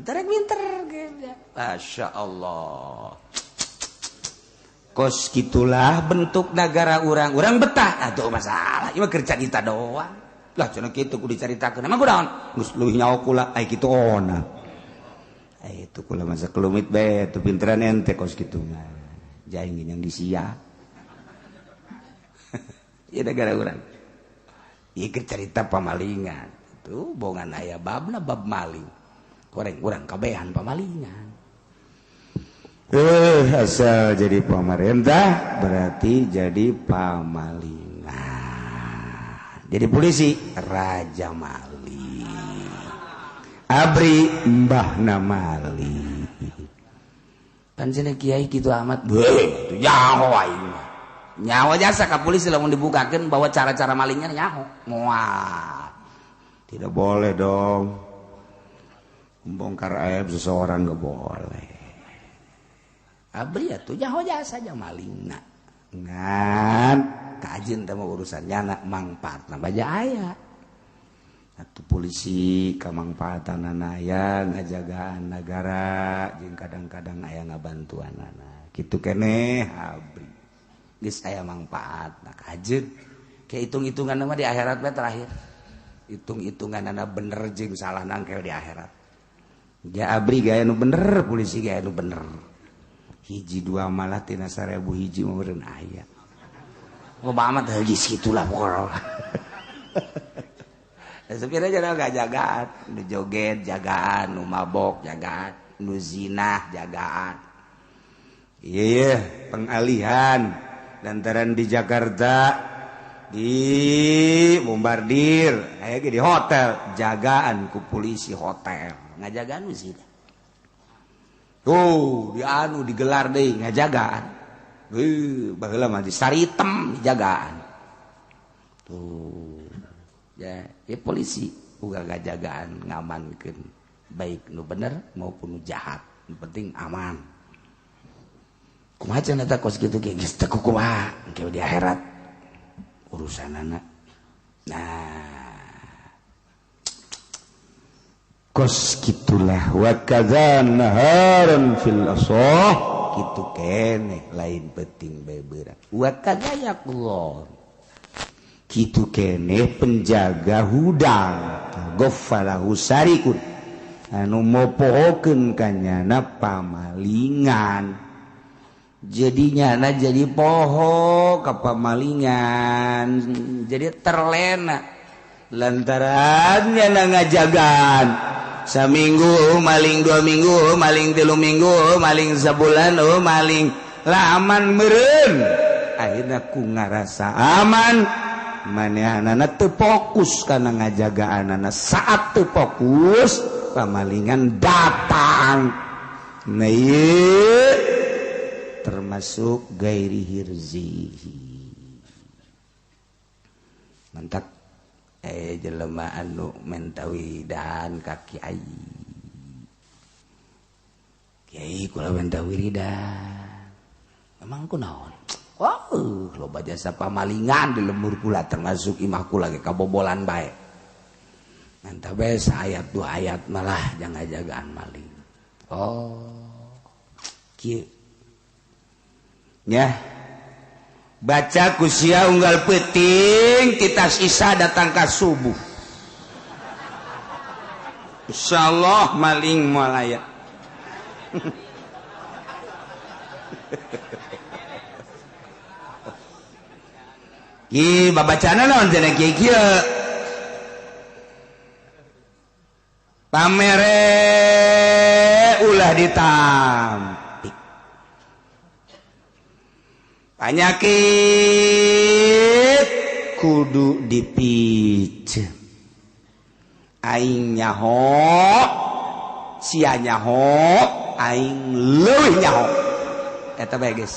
terek pinter gitu. Masya Allah kos gitulah bentuk negara orang betah atau masalah ieu keur carita doang lah cenah kitu kudu dicaritakeun emang kunaon geus leuwih nyawa kula ai kitu ona ai itu kula masa kelumit bae tu pinteran ente kos kitu mah jaing yang disia ieu negara urang ieu keur carita pamalingan tuh bohongan aya babna bab maling koreng urang kabehan pamalingan asal jadi pemerintah berarti jadi pamalingan jadi polisi raja maling abri mbahna maling pan cenah kiai kitu amat beuh itu nyaho aing mah nyaho jasa ka polisi lamun dibukakeun bahwa cara-cara malingnya nyaho moal tidak boleh dong membongkar aib seseorang gak boleh abri ya tuh nyaho jasa aja malingna ngan kajin teh urusan nyana mangpaatna baja aya atuh polisi kamangpaatanana aya ngajagaan negara jeung kadang-kadang aya ngabantuanana kitu keneh abri geus aya mangpaatna kajin ke hitung-hitungan mah di akhirat mah terakhir hitung-hitunganana bener jeung salah nangkel di akhirat ya abri gaya nu bener polisi gaya nu bener hiji dua malah tina 1000 hiji mah meureun aya loba amat heuh kitu lah pokokna supaya jangan gak jagaan nu joget jagaan nu mabok jagaan nu zinah jagaan iya pengalihan lantaran di Jakarta di bombardir aya ge di hotel jagaan ku polisi hotel ngajagaan nu sih tuh di anu digelar deui ngajagaan baheula mah di saritem dijagaan tuh ya polisi uga gajagaan ngamankeun baik nu bener maupun nu jahat yang penting aman kumaha cenah eta kos kitu ge geus teu kumaha engke di akhirat urusanana nah kos kitulah wa kadzan naharan fil asah kitu keneh lain penting bae beurang wa kadzayakullah kitu keneh penjaga hudang goffalahu sarikun anu mopohokeun kanyana pamalingan jadinya na jadi poho ka pamalingan jadi terlena lantaran nya ngajagaan saminggu maling 2 minggu maling 3 minggu maling sabulan maling laman meureun akhirna ku ngarasa aman manehanana teu fokus kana ngajagaanana saat teu fokus pamalingan datang nah ieu termasuk gairi hirzihi mantap jelema anu mentawidan ka kiai kiai kula mentawiridan emang kunaon loba jasa pamalingan di lembur kula termasuk imah kula ge kabobolan bae mantap bae saayat 2 ayat malah jangan jagaan maling kieu nya baca kusia unggal peuting titas isya datang ka subuh insyaallah maling moal aya ki babacana naon cenah kieu kieu pamere ulah ditampik panyakit kudu dipiceun aing nyaho sia nyaho aing leuwih nyaho eta bae geus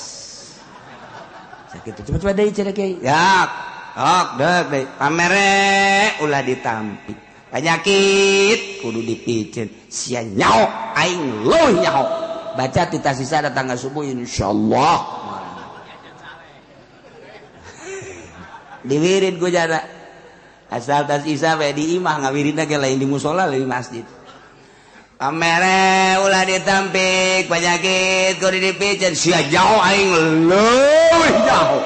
sakitu coba deui cenah kiai ya deuk deui pamere ulah ditampik panyakit kudu dipiceun sia nyaho aing leuwih nyaho baca tita sisa datang ka subuh insyaallah diwirid ku jana asal tas isa bae di imah ngawiridna ge lain di musola lain di masjid pamere ulah ditampik panyakit kudu dipiceun sia nyaho aing leuwih nyaho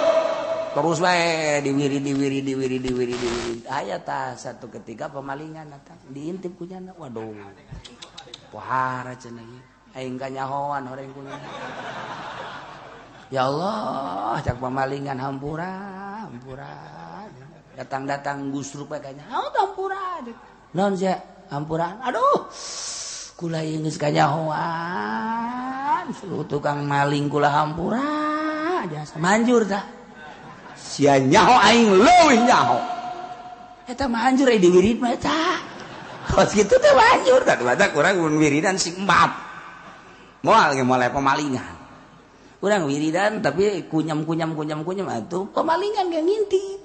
terus bae diwirid aya tah satu ketika pemalingan datang diintip ku jana waduh pohara cenah ieu aing kanyahoan horeng kunya ya Allah cak pemalingan hampura datang gusruk bae kanya hampura naon sia hampuran aduh kula ieu geus kanyahoan suruh tukang maling kula hampura jasa manjur tah sia nyaho aing leuwih nyaho eta mah anjur di wirid mah eta kos kitu teh anjur tah mata kurang mun wiridan sing embab moal ge mulai pemalingan Urang wiridan tapi kunyam atuh pamalingan ge ngintip.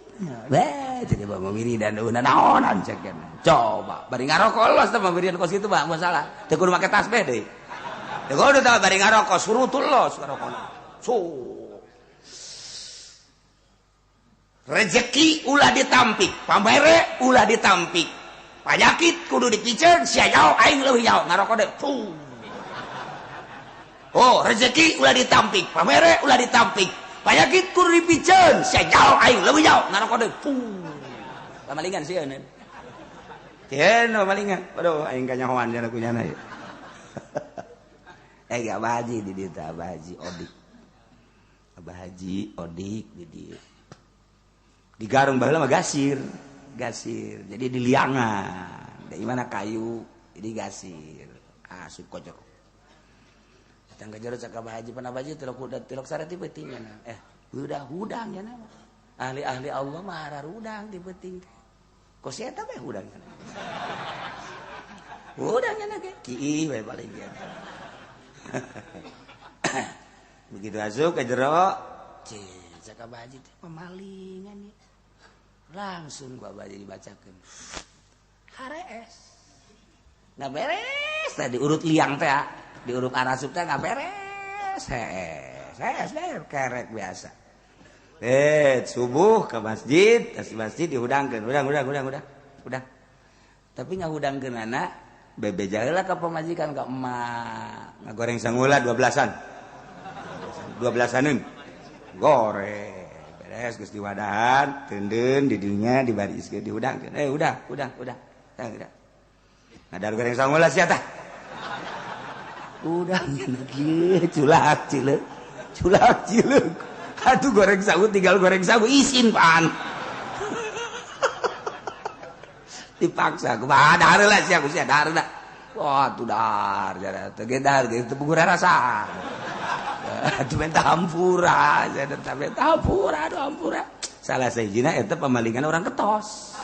Beh, jadi bawa wiridan udah naonan cekan. Coba bari ngarokok los teh wiridan kos kitu Bang, masalah. Teu kudu make tasbih deui. Teu kudu tah bari ngarokok surutul los ngarokona. Rezeki ulah ditampik, pamere ulah ditampik. Panyakit kudu dipiceun, sia jauh aing leuwih jauh ngarokok deui. Oh, rezeki ulah ditampik, pamere ulah ditampik. Panyakit kudu dipiceun, sia jauh aing leuwih jauh ngarokok deui. Pamalingan sieun. Tieun pamalingan. Aduh, aing kanyahoan cenah kunyana ieu. Gak Abah Haji di dieu teh, Abah Haji Odik. Abah Haji Odik di dieu. Di Garung baheula mah gasir. Jadi di liangan. Dari mana kayu, jadi gasir. Asup kocor. Datang ke jero cak Abah Haji pan Abah Haji tilok sare ti peuting nya. Hudang nya nama. Ahli-ahli Allah mah harar hudang di peuting teh. Kos eta bae hudang nya. Hudang nya ge kieu bae paling dia. Begitu asup ke jero, cak Abah Haji teh pemalingan ya. Langsung ku Abah Haji dibacakeun. Harees. Nggak beres tadi urut liang teh, diurut arasup teh nggak beres. Hees kerek biasa. Subuh ke masjid, masjid dihudangkeun, udah. Tapi ngahudangkeun anak bebe jaheula ka pamajikan ka emak, ngagoreng sanggula 12-an. 12-aneun. Goreng. Beres geus diwadahan, teundeun di dinya dibariskeun dihudangkeun. Udah. Ngadar goreng sanggula sia tah. Udah kieu culak cileuk. Atuh goreng sagu tinggal goreng sagu isin pan. Dipaksa kumaha dar heula sia ku sia dar da. Wah tuh dar jara teu ge dar ge teu bugura rasa. Atuh menta hampura, jadi menta hampura. Salah sahijina eta pamalingan orang ketos.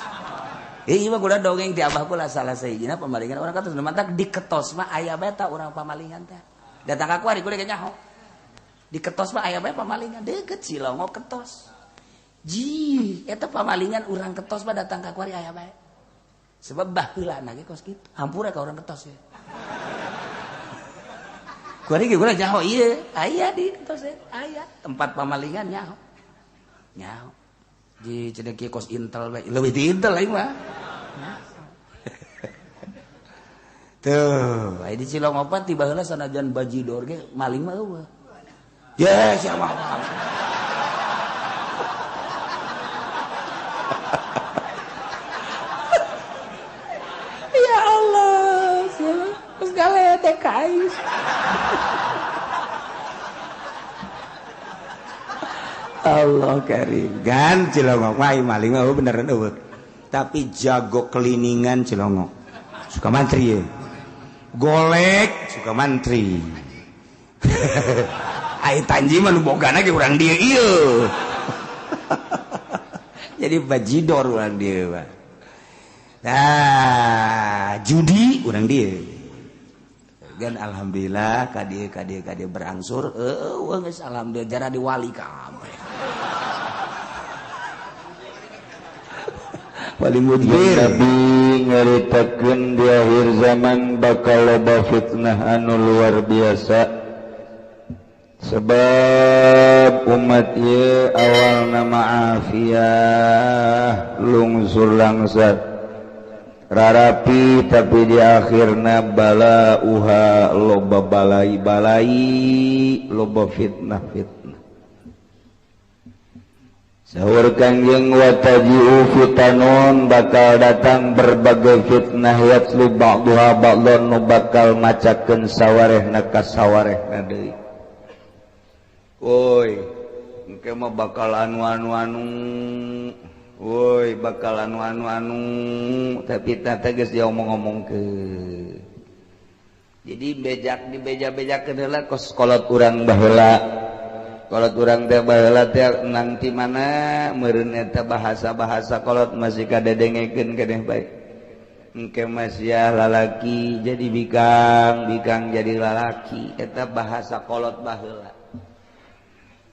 Ieu mah kuda dongeng ti abah kula salah sahijina pamalingan orang ketos. Nu mantap diketos mah aya bae ta urang pamalingan teh. Datang ka kuari kudu ge nyaho. Diketos mah aya bae pamalingan deukeut Cilongo ketos. Eta pamalingan urang ketos mah datang ka kuari aya bae. Sebab baheulana ge kos kitu. Hampura ka urang ketos ya. Kuari ge kudu nyaho ieu, aya di ketos aya tempat pamalingan nyaho. Di cenah kieu kos Intel bae, leuwih di Intel aing mah. Tuh, aya di Cilongo pan tiba heula sanajan bajidor ge maling mah eueuh. Ya, siapa? Ya Allah, siapa? Terus galete kais. Allah karim. Gan Cilongo mah maling mah beneran eueuh. Tapi jago keliningan Cilongo. Suka mantri ya. Golek suka mantri. Ai Tanji mah nu bogana ge urang dieu ieu. Jadi bajidor urang dieu mah. Nah, judi urang dieu. Dan alhamdulillah kadieu berangsur geus alhamdulillah jara diwali kabeh. Wali mudbir Nabi ngaritakeun di akhir zaman bakal loba fitnah anu luar biasa. Sebab umat ieu awalna ma'afiyah lungsur langsat rarapi tapi di akhirna balauha loba balai loba fitnah sahur Kangjeng wataji'u fitanun bakal datang berbagai fitnah yatslu ba'duha ba'dun nu bakal macakeun sawarehna ka sawarehna deui. Woi, engke mah bakal anu woi bakal anu tapi tata geus diomong-omongkeun. Jadi di beja-bejakeun heula kos kolot urang baheula. Kolot urang teh baheula teh nang ti mana meureun eta bahasa-bahasa kolot masih kadedengekeun keneh bae. Engke masih lalaki jadi bikang jadi lalaki eta bahasa kolot baheula.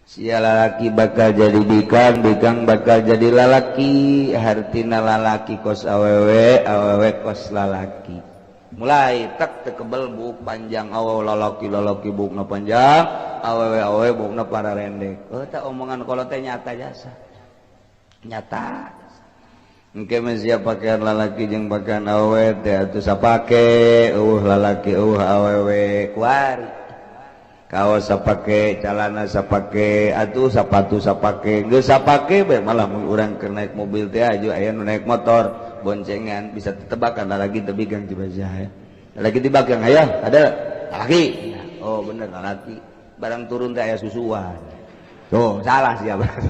sia lalaki bakal jadi bikang, bikang bakal jadi lalaki, hartina lalaki kos awewe, awewe kos lalaki. Mulai tak tekebel buk panjang, awewe lalaki bukna panjang, awewe bukna para rendek. Oh tak omongan kalau teh nyata jasa, nyata. Engke mesia pakaian lalaki jeung pakaian awewe teh atuh sapake, lalaki awewe kuari. Kaos sapake, celana sapake, atuh sepatu sapake, geus sapake bae malah mun urang keur naik mobil teh aju aya nu naik motor boncengan bisa tetebakan lagi teu bigang dibajah ya. Lagi dibagang aya ada laki. Oh bener laki. Barang turun teh aya susuan. Tuh salah sia berarti.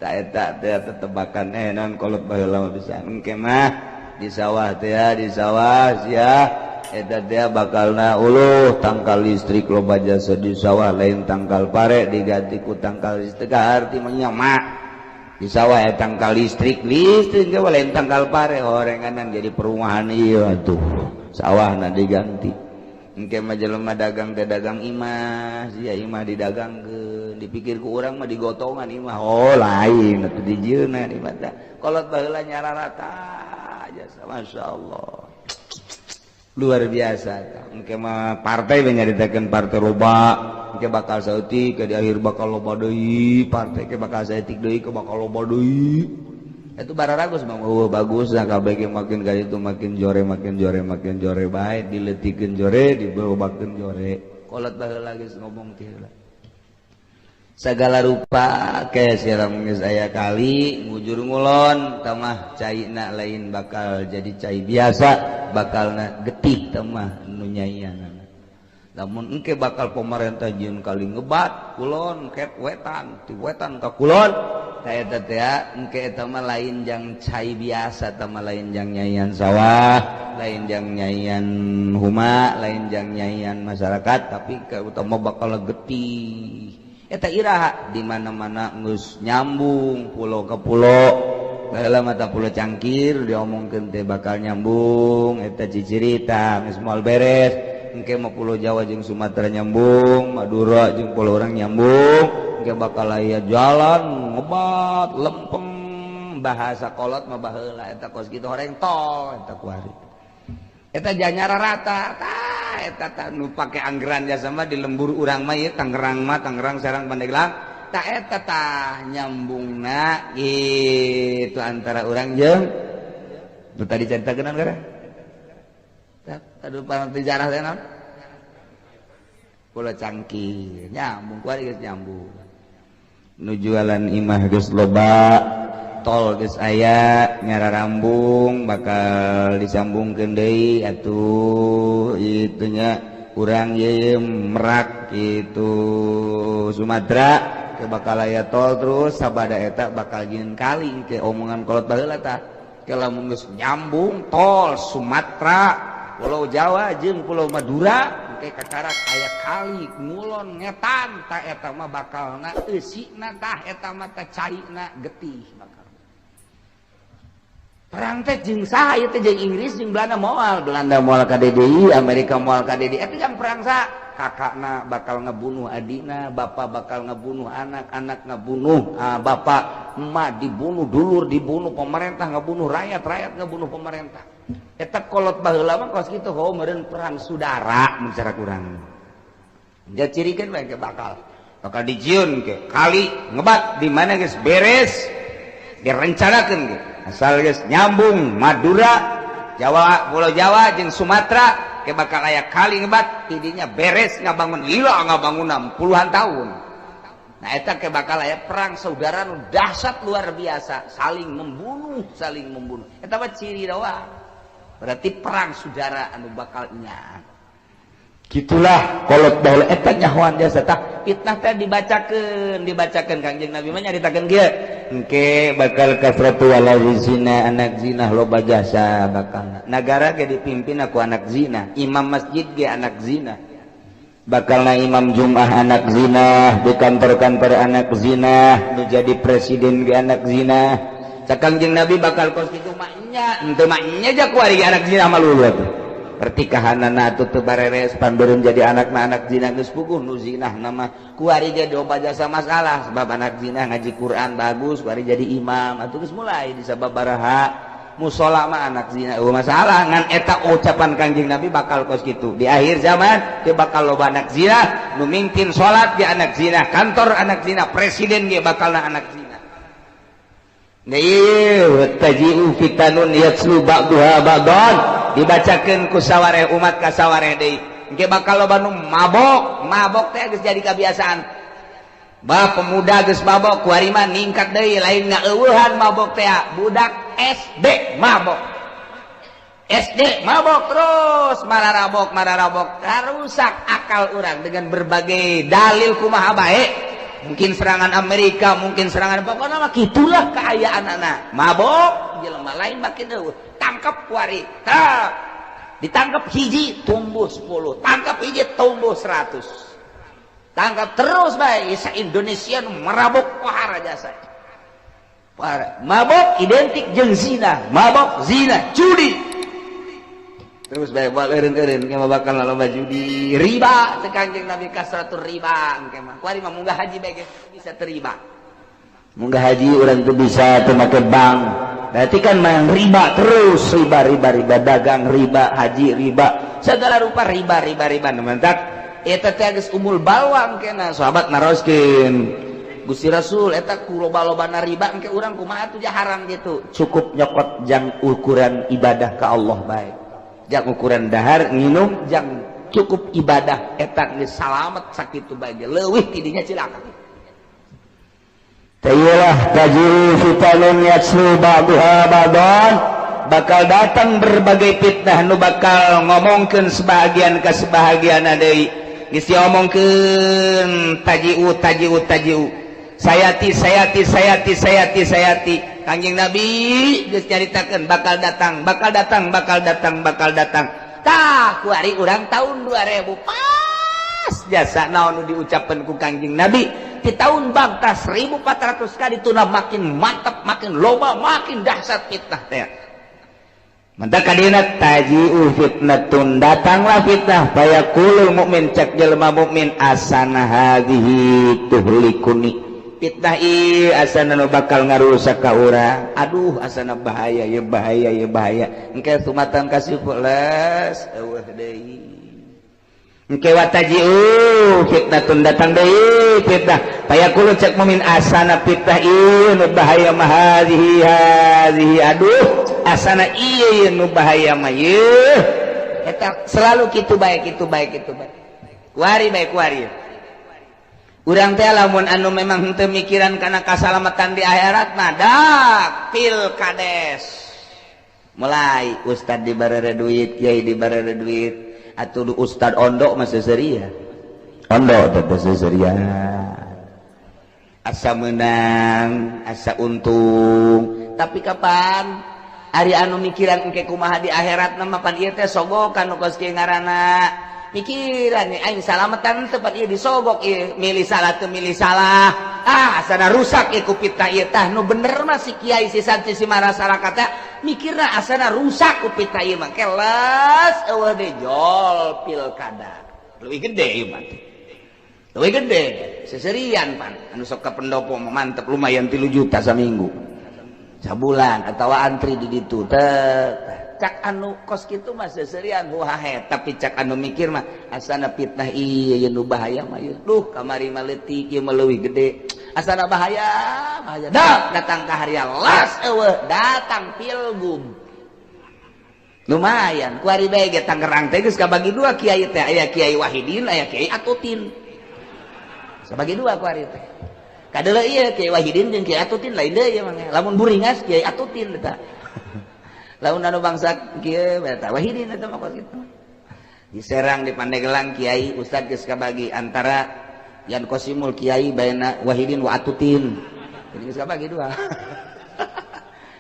Tak eta teh tetebakan non kolot baheula bisa engke mah di sawah teh di sawah sia eta teh bakalna uluh tangkal listrik loba jasa di sawah lain tangkal pare diganti ku tangkal listrik arti menyama di sawah ya tangkal listrik ge lain tangkal pare horenganan jadi perumahan ieu atuh sawahna diganti engke mah jelema dagang teh dagang imah sia imah didagangkeun dipikir ku urang mah digotongan imah oh lain atuh dijieuna di mata kolot baheula nyararata jasa masyaallah luar biasa. Engke mah partai nyaritakeun partai loba, engke bakal saeutik ke di akhir bakal loba deui, partai ke bakal saeutik deui ke bakal loba deui. Itu bararagus mah bagus nah kabeh ge makin ka ditu makin jore bae dileutikeun jore dibelobakeun jore. Kolot baheula geus ngomong ti heula. Sagala rupa ke sirang geus aya kali ngujur ngulon tamah caina lain bakal jadi cai biasa bakalna getih tamah nu nyaianana lamun engke bakal pemerintah jieun kali ngebat kulon ket wetan ti wetan ka kulon ta eta teh engke eta mah lain jang cai biasa tamah lain jang nyaian sawah lain jang nyaian huma lain jang nyaian masyarakat tapi ke utama bakal getih eta iraha di mana-mana geus nyambung pulau ke pulau baheula mata pulau Cangkir diomongkeun teh bakal nyambung eta cicirita geus moal beres engke mah pulau Jawa jeung Sumatera nyambung Madura jeung pulau urang nyambung engke bakal aya jalan ngebat lempeng bahasa kolot mah baheula eta kos kitu horeng tol eta kuari eta janyara rata tah eta nu pake anggeran jasa mah di lembur urang mah ieu Tangerang Serang Pandeglang tah eta tah nyambungna itu antara urang jeung nu tadi caritakeun gara tah adu sejarah teh naon Pulau Cangkir nyambung kuari geus nyambung nu jualan imah geus loba tol geus aya nyararambung bakal disambungkeun deui atuh itunya urang ye Merak itu Sumatera ke bakal aya tol terus sabada eta bakal jieun kali ke omongan kolot baheula tah ke lamun geus nyambung tol Sumatera Pulau Jawa jeung Pulau Madura ke kakarak aya kali ngulon ngetan tah eta mah bakalna eusina tah eta mah teh caina getih bakal perang teh jeung saha ieu teh jeung Inggris jeung Belanda moal ka DDI Amerika moal ka DDI eta jang perang saha kakakna bakal ngebunuh adina bapak bakal ngebunuh anak ngebunuh bapak emak dibunuh dulur dibunuh pemerintah ngebunuh rakyat ngebunuh pemerintah eta kolot baheula mah kos kitu ho meureun perang saudara mun cara kurang dia cirikeun bae bakal dijieun ke kali ngebat di mana geus beres direncanakeun ge asal geus nyambung Madura Jawa Pulau Jawa jeung Sumatera ke bakal aya kali ngebat tidinya beres ngabangun lila ngabangun puluhan tahun nah eta ke bakal aya perang saudara nu dahsyat luar biasa saling membunuh eta mah ciri doang berarti perang saudara anu bakal nya gitulah kolot baheula eta nyahoan jasa tah fitnah teh dibacakeun Kangjeng Nabi mah nyaritakeun kieu engke bakal kasratu walazina anak zina loba jasa bakal nagara ge dipimpin aku anak zina imam masjid ge anak zina bakalna imam Jumat anak zina di kantor-kantor anak zina nu jadi presiden ge anak zina cak Kangjeng Nabi bakal kos kitu mah nya henteu mah nya jak kuari anak zina mah luluh atuh pertikahanana atuh teu bareres pan beureum jadi anak zina geus puguh nu zinah nama kuari ge doba jasa masalah sebab anak zina ngaji Quran bagus kuari jadi imam atuh geus mulai disababaraha musola mah anak zina masalah ngan eta ucapan Kangjeng Nabi bakal kos kitu di akhir zaman teu bakal loba anak zina nu mingpin salat ge anak zina kantor anak zina presiden ge bakalna anak zina deui taji'u fitanun yatslu ba'duha ba'don dibacakeun ku sawareh umat ka sawareh deui engke bakal loba nu mabok teh geus jadi kebiasaan bah pemuda geus mabok kuari mah ningkat deui lain ngaeuweuhan mabok teh budak SD mabok terus mararabok rusak akal orang dengan berbagai dalil kumaha bae mungkin serangan Amerika mungkin serangan pokokna mah kitulah kaayaan anak mabok jelema lain makin eueuh tangkap kuari ditangkap hiji tumbuh 10 tangkap hiji tumbuh 100 tangkap terus baik isa Indonesia merabok pahara jasa mabok identik jeung zina mabok zina judi terus baik buat eureun-eureun kema bakal loba judi riba teh Kangjeng Nabi kasratur riba engke mah kuari mah munggah haji bae bisa teriba munggah haji urang teu bisa teu make bank berarti kan mah riba terus riba dagang riba haji riba segala rupa riba mantap eta teh geus umul bawang kena sahabat naroskeun Gusti Rasul eta ku loba-lobana riba engke urang kumaha atuh haram gitu cukup nyokot jang ukuran ibadah ka Allah bae jang ukuran dahar nginum jang cukup ibadah eta geus salamet sakitu bae leuwih ti dinya cilaka tayylah tajiru fitanun yatslu ba'daha ba'dan bakal datang berbagai fitnah nu bakal ngomongkeun sebahagian ka sebahagianna deui geus diomongkeun tajiu sayati Kangjeng Nabi geus nyaritakeun bakal datang tah kuari urang tahun 2000 pas jasa naon nu diucapkeun ku Kangjeng Nabi di tahun bangta 1400 kali tuna makin mantap makin loba makin dahsyat fitnah teh mantap kadina taji'u fitnatun datanglah fitnah fayaqulul mukmin cak jelema mukmin asana hadhihi tuhlikuni fitnah ieu asana nu bakal ngarusak ka urang aduh asana bahaya engke sumatan kasih pulas eueuh deui engke wa taji'u fitnatun datang deui fitnah fayaqulu cak mukmin asana fitnah ieu nu bahaya mah hadhihi aduh asana iya nu bahaya mah yeuh eta selalu kitu bae kuari urang teh lamun anu memang henteu mikiran kana kasalamatan di akhirat mah dak pilkades mulai ustad dibaraha duit kiai dibaraha duit atuh ustad ondok mah seuseurian ondok teh seuseurian asa menang asa untung tapi kapan ari anu mikiran engke kumaha di akhirat mah pan ieu teh sogokan nu kos kieu ngaranna mikiran aing salamatan teu pan ieu disogok ieu milih salah teu milih salah asana rusak ieu ku fitnah ieu tah nu bener mah si kiai si santri si masyarakat teh mikirna asana rusak ku fitnah ieu mah keles eueuh deui jol pilkada leuwih gede ieu mah leuwih gede seserian pan anu sok ka pendopo mah mantep lumayan 3 juta saminggu sabulan atau antri di ditu cak anu kos kitu mah seserian huhahe tapi cak anu mikir mah asana fitnah ieu nu bahaya mah ieu duh kamari mah leutik ieu mah leuwih gede asana bahaya dak datang ka hari las eueuh datang pilgub lumayan kuari bae ge Tangerang teh geus kabagi 2 kiai teh aya Kiai Wahidin aya Kiai Atutin sabagi 2 kuari teh kadele ieu Kiai Wahidin jeung Kiai Atutin lain deui mah lamun buringas Kiai Atutin eta lamun anu bangsa kieu eta Wahidin eta mah kitu di Serang di Pandeglang Kiai Ustad geus kabagi antara Yan Kosimul Kiai baena Wahidin wa Atutin jadi geus kabagi 2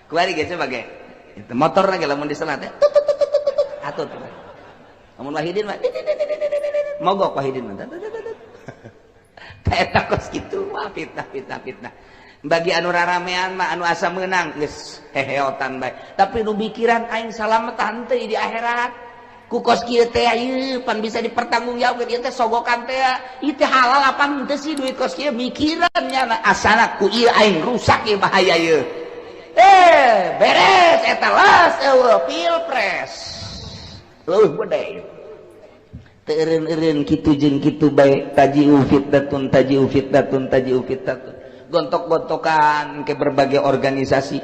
kuari ge sebagai itu motor lagi lamun diselat teh atut lamun Wahidin mah mogok Wahidin mah eta kos kitu wah fitnah bagi anu raramean mah anu asa meunang geus heheotan bae tapi nu mikiran aing salamet teu di akhirat ku kos kieu teh ieu pan bisa dipertanggungjawabkeun ieu teh sogokan teh ieu teh halal apa henteu sih duit kos kieu mikiran nya asana ku ieu aing rusak ieu bahaya ieu beres eta las pilpres leuwih bede teu eureun kitu jeung kitu bae tajiu fitnatun gontok-gontokan ke berbagai organisasi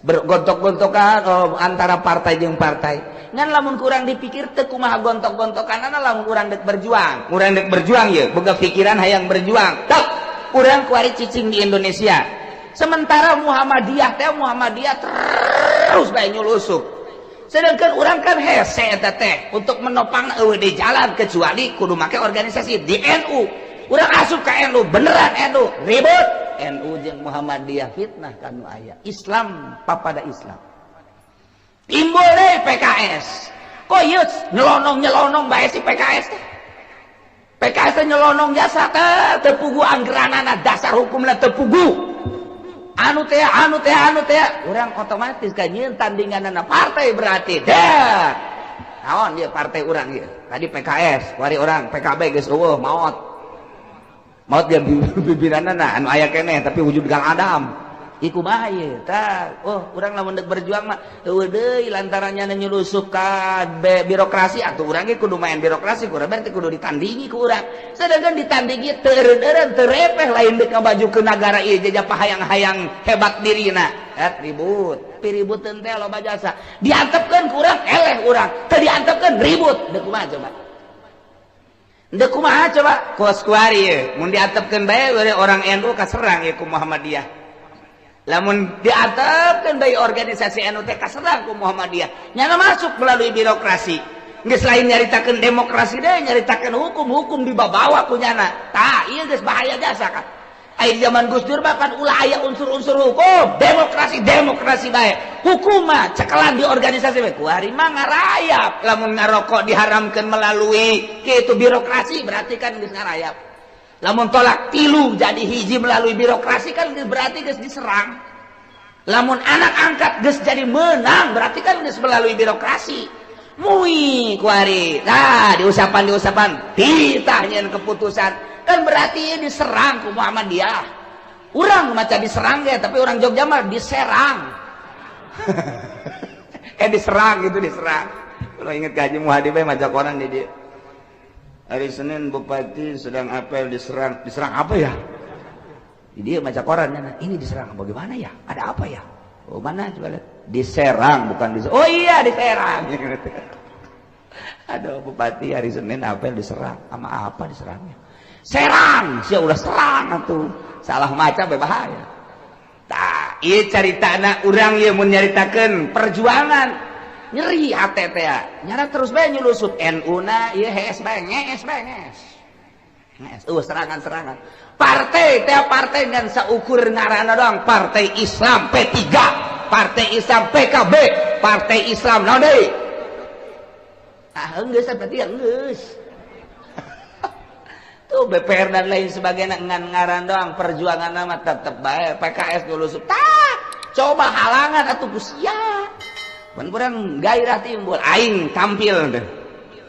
bergontok-gontokan antara partai jeung partai ngan lamun kurang dipikir teu kumaha gontok-gontokanana lamun urang dek berjuang ye boga pikiran hayang berjuang tak urang kuari cicing di Indonesia sementara Muhammadiyah terus bae nyulusup sedangkan urang kan hese eta teh untuk menopang eueuh di jalan kecuali kudu make organisasi di NU urang asup ka NU beneran NU ribut NU jeung Muhammadiyah fitnah kanu aya Islam papada Islam timbul deh PKS kok ieu nyelonong bae si PKS teh PKS teh nyelonong jasa teh pugu anggeranana dasar hukumna teu pugu anu teh urang otomatis ka nyieun tandinganana partai berarti dah naon dia partai urang ieu tadi PKS kuari urang PKB geus eueuh maot dia bibirana anu aya keneh tapi wujud Kang Adam iku mah ieu tah urang lamun deuk berjuang mah eueuh deui lantarannya nyulusup ka birokrasi atuh urang ge kudu main birokrasi kurang berarti kudu ditandingi ku urang sedangkan ditandingi teu eureun teu repeh lain deuk ngabaju ke nagara ieu jajah hayang-hayang hebat dirina ribut piributkeun teh loba jasa diantepkeun ku urang eleh urang teu diantepkeun ribut deuk kumaha coba kos kuari ieu mun diantepkeun bae orang NU kaserang ieu ku Muhammadiyah lamun diatepkeun bae organisasi NU teh kaserang ku Muhammadiyah nyana masuk melalui birokrasi geus lain nyaritakeun demokrasi deui nyaritakeun hukum dibawa ku nyana tah ieu geus bahaya jasa kan aya zaman Gus Dur mah kan ulah aya unsur-unsur hukum demokrasi bae hukum mah cekelan di organisasi bae kuari mah ngarayap lamun ngarokok diharamkeun melalui kitu birokrasi berarti kan geus ngarayap lamun tolak tilu jadi hiji melalui birokrasi kan berarti geus diserang lamun anak angkat geus jadi menang berarti kan geus melalui birokrasi mui kuari nah diusapan titah nyeun keputusan kan berarti diserang ku Muhammadiyah urang maca diserang ge tapi orang Jogja mah diserang diserang kalau inget Haji Muhadi bae maca koran di dieu hari Senin bupati sedang apel diserang apa ya dia maca korannya ini diserang bagaimana ya ada apa ya mana coba lihat diserang bukan diserang oh iya diserang ada bupati hari Senin apel diserang sama apa diserangnya serang sia udah serang atuh salah maca bahaya tah ieu caritana urang ieu mun nyaritakeun perjuangan nyeri hate teh nyara terus bae nyulusup NU na ieu hees bae ngees serangan partai ngan saukur ngaranna doang partai Islam P3 partai Islam PKB partai Islam naon deui geus berarti geus tuh BPR dan lain sebagainya ngan ngaran doang perjuangan nama tetep bae PKS dulu coba halangan atuh kusia mun urang gairah timbul aing tampil deh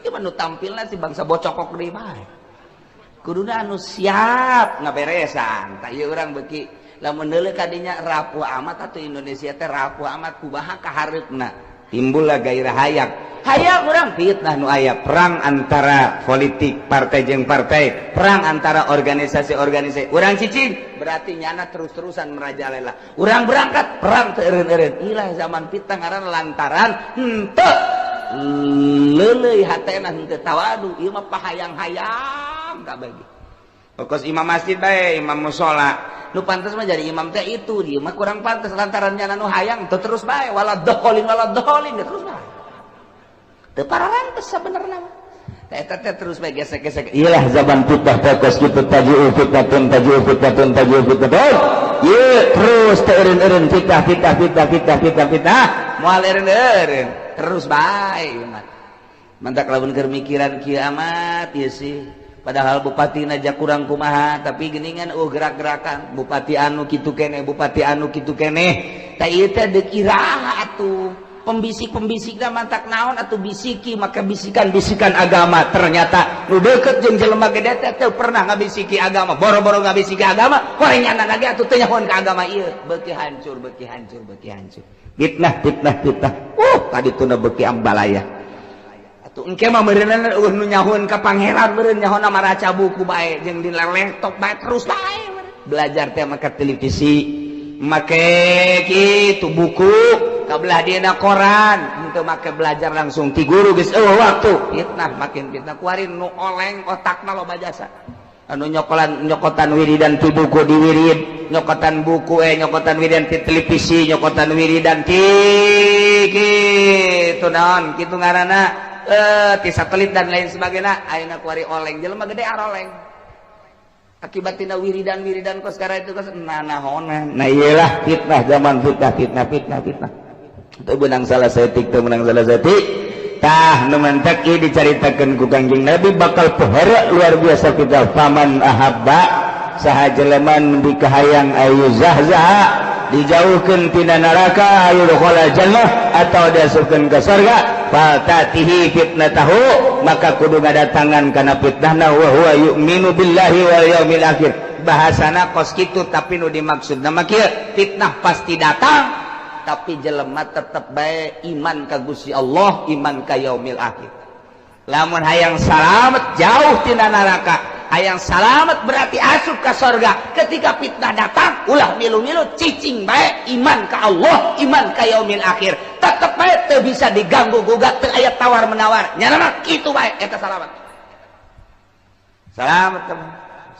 ieu mah nu tampilna si bangsa bocokok deui bae kuduna anu siap ngaberesan tah ieu urang beuki lamun deuleu kadinya rapuh amat atuh Indonesia teh rapuh amat kumaha kahareupna timbullah gairah hayang urang fitnah nu aya perang antara politik partai jeung partai perang antara organisasi urang cicing berarti nyana terus-terusan merajalela urang berangkat perang teu eureun-eureun ilah zaman fitnah ngaranna lantaran henteu leuleuy hatena henteu tawadu ieu mah pahayang-hayang kabagi pokos imam masjid bae imam mushola nu pantes mah jadi imam teh itu dia mah kurang pantes lantaran nyana nu hayang teu terus bae waladhdallin terus bae teu pararantes sabenerna eta teh terus bae gesek-gesek iyalah zaman fitnah pokos kitu tajiu fitnatun ieu terus teu eureun-eureun fitnah moal eureun terus bae mah mantak lamun keur mikiran kieu amat ieu sih padahal bupati naja kurang kumaha tapi geuningan gerak-gerakan bupati anu kitu keneh tah ieu teh deuk iraha atuh pembisik-pembisik mantak naon atau bisiki maka bisikan-bisikan agama ternyata nu deket jeung jelema gede teh pernah ngabisiki agama boro-boro ngabisiki agama korengan lagi atuh teu nyahoan ka agama ieu beuki hancur fitnah tadi tuna beuki ambalaya atuh engke mah meureunna nu nyahoan ka pangeran meureun nyahoan maraca buku bae jeung di laptop bae terus bae belajar teh maka televisi make gitu buku kabelah dina koran untuk make belajar langsung ti guru geus waktu fitnah makin fitnah kuarin nu oleng otakna loba jasa anu nyokotan wiridan ti buku di wirid nyokotan buku nyokotan wiridan ti televisi nyokotan wiridan ti kitu naon kitu ngaranna ti satelit dan lain sebagainya ayeuna kuari oleng jelema gede aroleng akibat tina wiridan kos sekarang itu kos nanahonan nah iyalah fitnah zaman fitnah itu benang salah setik itu benang salah setik tah nu mantak ieu dicaritakeun ku Kangjeng Nabi bakal pohara luar biasa kita faman ahabba saha jelema nu dikahayang ayu zahzah dijauhkeun tina neraka ayu khala jannah atau diasupkeun ka surga fatatihi fitnatahu maka kudu ngadatangan kana fitnahna wa huwa yu'minu billahi wal yaumil akhir bahasana kos kitu tapi nu dimaksudna mah kieu fitnah pasti datang tapi jelema tetep bae iman ka Gusti Allah iman ka yaumil akhir lamun hayang salamet jauh tina neraka hayang salamet berarti asup ka surga ketika fitnah datang ulah milu-milu cicing bae iman ka Allah iman ka yaumil akhir tetep bae teu bisa diganggu gugat teu aya tawar menawar nya mah kitu bae eta salamet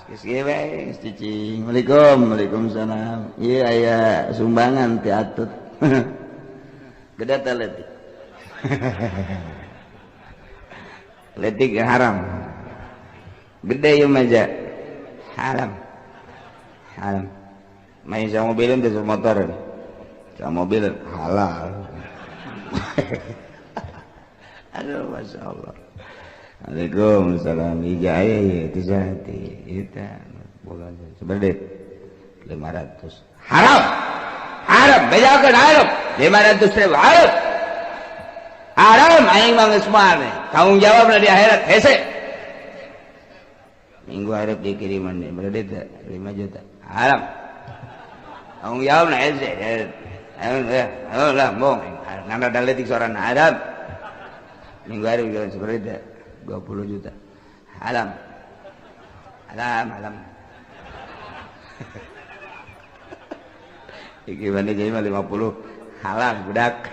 geus bae cicing waalaikumsalam ieu aya sumbangan ti atut gede teh letik letik haram gede ya maja haram main sama mobilin terus motor sama mobil halal aduh masya Allah Waalaikumsalam ijaya itu jati itu bukan sebenarnya 500 haram bedakan haram 500.000 haram aing mah geus moal tanggung jawab di akhirat hese minggu harap dikiriman deh berarti 5 juta haram tanggung jawab na hese ayo lah bong nanda daletik soran haram minggu harap dikiriman seperti 20 juta haram gimana jadi 50 halal budak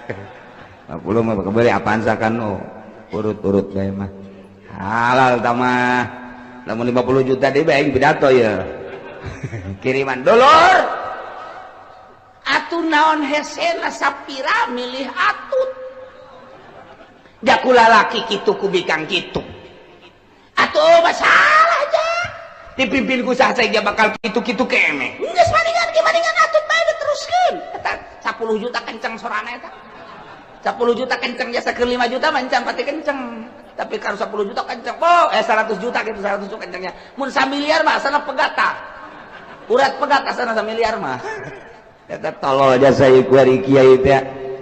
50 mah kebeli apaan sakan urut saya mah halal tamah namun 50 juta deh baik pidato ya kiriman dulur atuh naon hesena sapira milih atut jakula laki kitu kubikang kitu atuh masalah aja dipimpin ku saha saja bakal kitu-kitu keme geus maningan atut bae diteruskeun eta 10 juta kenceng sorana eta 10 juta kenceng jasa ke 5 juta mancang pati kenceng tapi kalau 10 juta kenceng 100 juta gitu 100 juta kencengnya mun 1 miliar mah asana pegata urat pegat asana 1 miliar mah eta tolol jasa ieu kuari kiai teh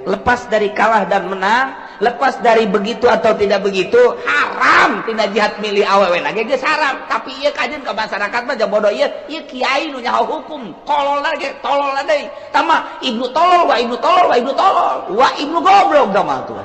lepas dari kalah dan menang lepas dari begitu atau tidak begitu haram tina jihad milih awewe lagi geus haram tapi ieu kajeun ka masyarakat mah bodoh ieu kiai nu nyaho hukum kolol lagi tolol deui tama ibnu tolol wa ibnu goblok gama tuh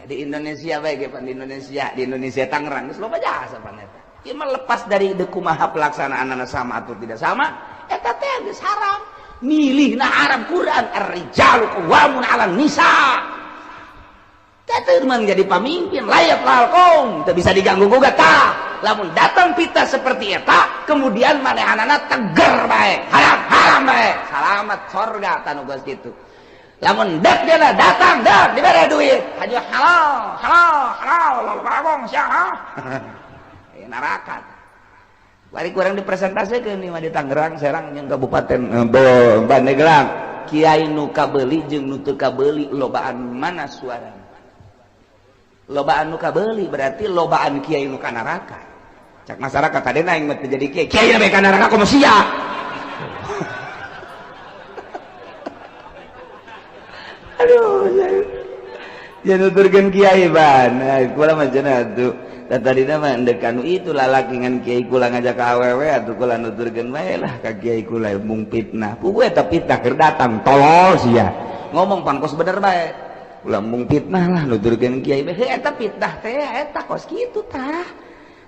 di Indonesia bae ge di Indonesia Tangerang geus loba jasa pan eta ieu mah lepas dari deuk kumaha pelaksanaan sama atau tidak sama eta teh geus haram milih na haram Quran ar-rijalu qawwamun 'alan nisa teh menjadi pemimpin layak lalkom tidak bisa diganggu gugat lamun datang pita seperti eta kemudian manehanana teger bae haram bae salamat surga tanu geus kitu lamun dak dia datang dak dibere duit haju halal bagong sia neraka bari kurang dipresentasikan nih di Tangerang Serang yang kabupaten Pandeglang kiai nu kabeuli jeung nu teu kabeuli lobaan mana suarana lobaan nu kabeuli berarti lobaan kiai nu ka neraka cak masyarakat tadena aing mah jadi kiai na ka neraka kumaha sia aduh ya nuturkeun kiai ban kula mah cenah atuh tadi mah endek anu itu lalaki ngan kiai kula ngajak ka awewe atuh kula nuturkeun bae lah ka kiai kula mung fitnah puguh eta fitnah keur datang tolol sia ngomong pan kos bener bae kula mung fitnah lah nuturkeun kiai bae eta fitnah teh eta kos kitu tah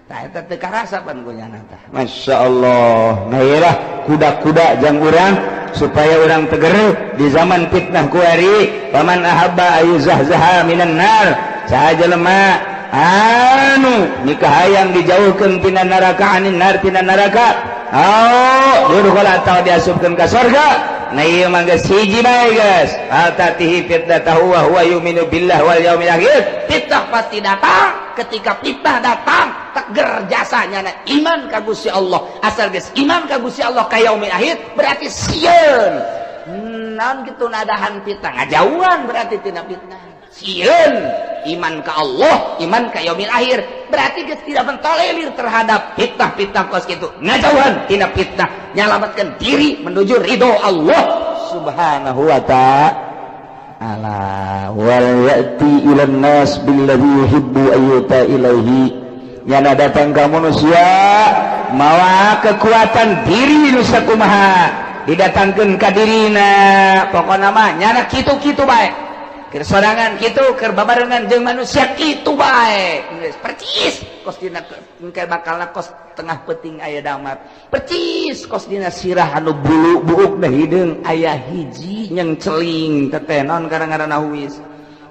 eta teu karasa pan kunyana tah masyaallah nah ieu kuda-kuda jang urang supaya orang teger di zaman fitnah kuari paman ahabba ayuzahzaha minan nar saha jelema anu nikahayang dijauhkeun tina neraka anin nar tina neraka yudkhul atau diasupkeun ka surga nah ieu mah geus hiji bae geus atatihi fitnatahu wa huwa yu'minu billah wal yaumil akhir fitnah pasti datang ketika fitnah datang teger jasanya na iman ka Gusti Allah asal geus iman ka Gusti Allah ka yaumil akhir berarti sieun naon kitu nadahan fitnah ngajauhan berarti tina fitnah sieun iman ka Allah iman ka yaumil akhir berarti geus tidak mentolerir terhadap fitnah-fitnah kos kitu ngajauhan tina fitnah nyalametkeun diri menuju ridho Allah subhanahu wa ta'ala wal ya'ti ilan nas billadhi yuhibbu ayyuta ilaihi yana datang ka manusia mawa kekuatan diri nu sakumaha didatangkeun ka dirina pokona mah nyana kitu-kitu bae keur sorangan kitu keur babarengan jeung manusia kitu bae geus percis kos dina engke bakalna kos tengah peuting aya damar percis kos dina sirah anu bulu buuk da hideung aya hiji nyeng celing teteh naon ngaranna huis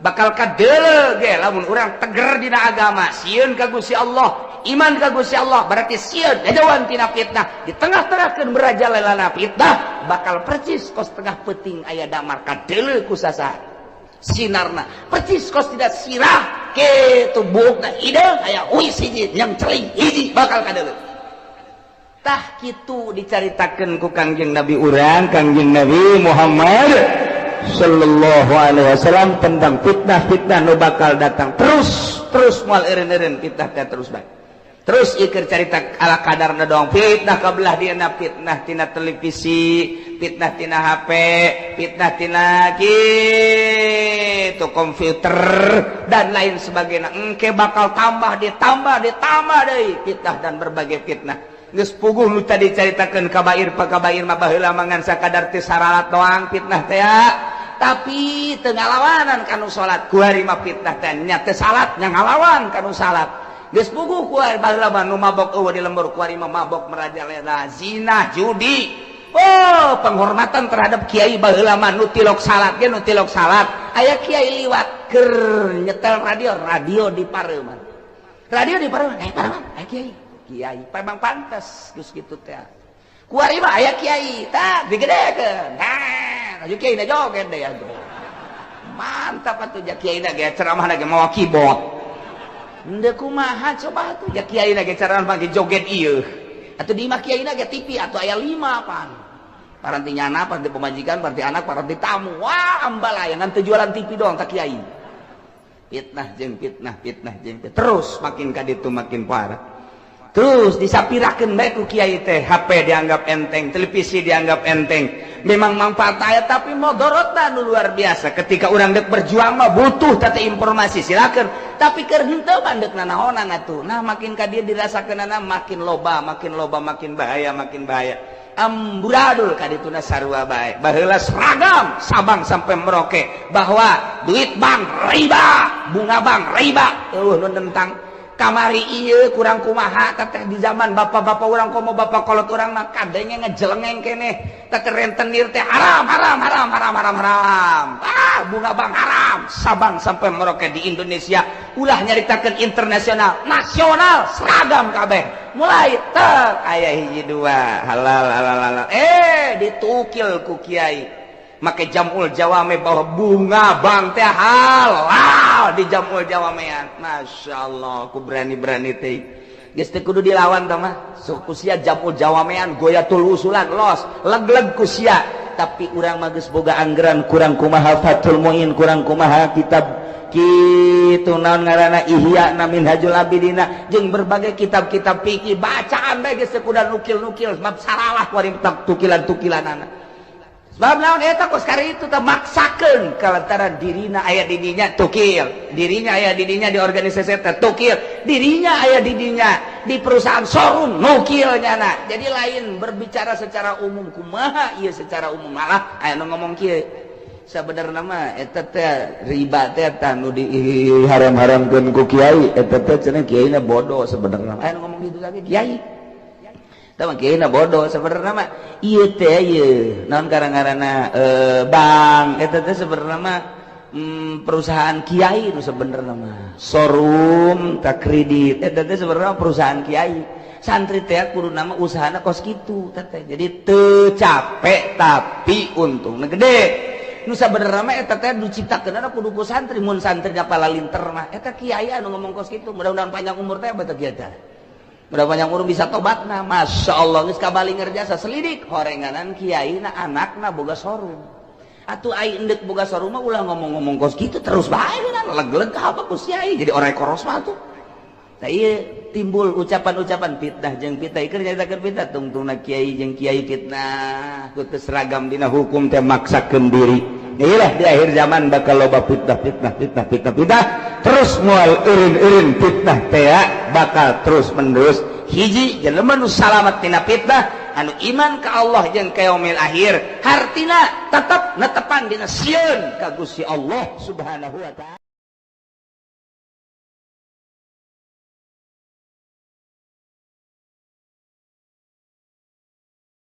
bakal kadeuleu ge lamun urang teger dina agama sieun ka Gusti Allah iman ka Gusti Allah berarti sieun ngajauhan tina fitnah di tengah-tengahkeun merajalelana fitnah bakal percis kos tengah peuting aya damar kadeuleu ku sasaha sinarna percis kos tidak sirah kitu buukna hideung aya huis hiji nyeng celing hiji bakal kadeuleu tah kitu dicaritakeun ku Kangjeng Nabi urang Kangjeng Nabi Muhammad sallallahu alaihi wasallam tentang fitnah-fitnah nu bakal datang terus moal eureun-eureun fitnah teh terus bae terus ieu keur carita ala kadarna doang fitnah kabelah dina fitnah tina televisi fitnah tina HP fitnah tina kitu komputer dan lain sebagainya engke bakal tambah ditambah deui fitnah dan berbagai fitnah geus puguh nu tadi caritakeun kabair pakabair mah baheula mangan sakadar teu saralat doang fitnah teh tapi teu ngalawanan kanu salat kuari mah fitnah teh nya teu salat nya ngalawan kanu salat geus puguh kuari baheula mah nu mabok eueuh di lembur kuari mah mabok merajalela zina judi penghormatan terhadap kiai baheula mah nu tilok salat ge nu tilok salat aya kiai liwat keur nyetel radio di pareuman kiai memang pantas geus kitu teh kuari mah aya kiai tah digedekeun aju kiai na joget deui atuh mantap atuh ja kiai na ge ceramah na ge mawa keyboard henteu kumaha coba atuh ja kiai na ge ceramah ge joget ieu atuh di imah kiai na ge TV atuh aya 5 pan paranti nyana paranti pemajikan paranti anak paranti tamu wah ambalayan teu jualan TV doang tak kiai fitnah jeung fitnah terus makin ka ditu makin parah terus disapirakeun bae ku kiai teh HP dianggap enteng televisi dianggap enteng memang manfaat aya tapi modorotna nu luar biasa ketika urang deuk berjuang mah butuh teh informasi silakeun tapi keur henteu mandeukna naonan atuh nah makin ka dieu dirasakeunana makin loba makin bahaya amburadul ka dituna sarua bae baheula seragam Sabang sampai Merauke bahwa duit bank riba bunga bank riba nu nentang kamari ieu kurang kumaha teteh di zaman bapak-bapak urang komo bapak kolot urang mah kadenge ngejelengeng keneh teteh rentenir teh haram bunga bank haram Sabang sampai Merauke di Indonesia ulah nyaritakeun internasional nasional seragam kabeh mulai teu aya hiji dua halal ditukil ku kiai make jamul jawame bahwa bunga bank teh halal di jamul jawamean masyaallah ku berani teh geus teu kudu dilawan tah mah suku sia jamul jawamean goyatul usulan los leg-leg ku sia tapi urang mah geus boga anggaran kurang kumaha Fathul Muin kurang kumaha kitab kitu naon ngaranna Ihya na Minhajul Abidina jeung berbagai kitab-kitab fikih bacaan bae geus teu kudu nukil-nukil mab saralah kuari tukilan-tukilanana sebab naon eta kos kari itu teh maksakeun kalantaran dirina aya di dinya tukil, dirinya aya di dinya di organisasi teh tukil, dirinya aya di dinya di perusahaan showroom nukil nyana. Jadi lain berbicara secara umum kumaha ieu secara umum malah aya nu ngomong kieu. Sabenerna mah eta teh riba teh tanu diharam-haramkeun ku kiai, eta teh cenah kiaina bodoh sabenerna. Aya nu ngomong kitu lagi kiai. Tama kiaina bodoh sebenarnya mah ieu teh ieu naon ngaranna bank eta teh sebenarnya mah perusahaan kiai nu sebenarnya mah showroom tak kredit eta teh sebenarnya perusahaan kiai santri teh kudu nama usahana kos kitu teh jadi teu capek tapi untungna gede nu sabenerna mah eta teh diciptakeunna kudu ku santri mun santrinya palalinter mah eta kiai anu ngomong kos kitu mudah-mudahan panjang umur teh bae kieu teh. Udah banyak urang bisa tobatna, masya Allah geus kabali ngerjasa selidik horenganan kiaina anakna boga showroom. Atuh ai endek boga showroom mah ulah ngomong-ngomong kos gitu terus bae leg-leg ka apa ku kiai jadi orang koros mah tuh. Tah ieu timbul ucapan-ucapan fitnah jeung fitnah ieu nyaritakeun fitnah tungtungna kiai jeung kiai fitnah ku teu seragam dina hukum teh maksakeun diri. Inilah di akhir zaman bakal loba fitnah terus moal eureun fitnah teh bakal terus menerus hiji jelema nu salamet tina fitnah anu iman ka Allah jeung ka yaumil akhir hartina tetep netepan dina sieun ka Gusti Allah Subhanahu wa taala.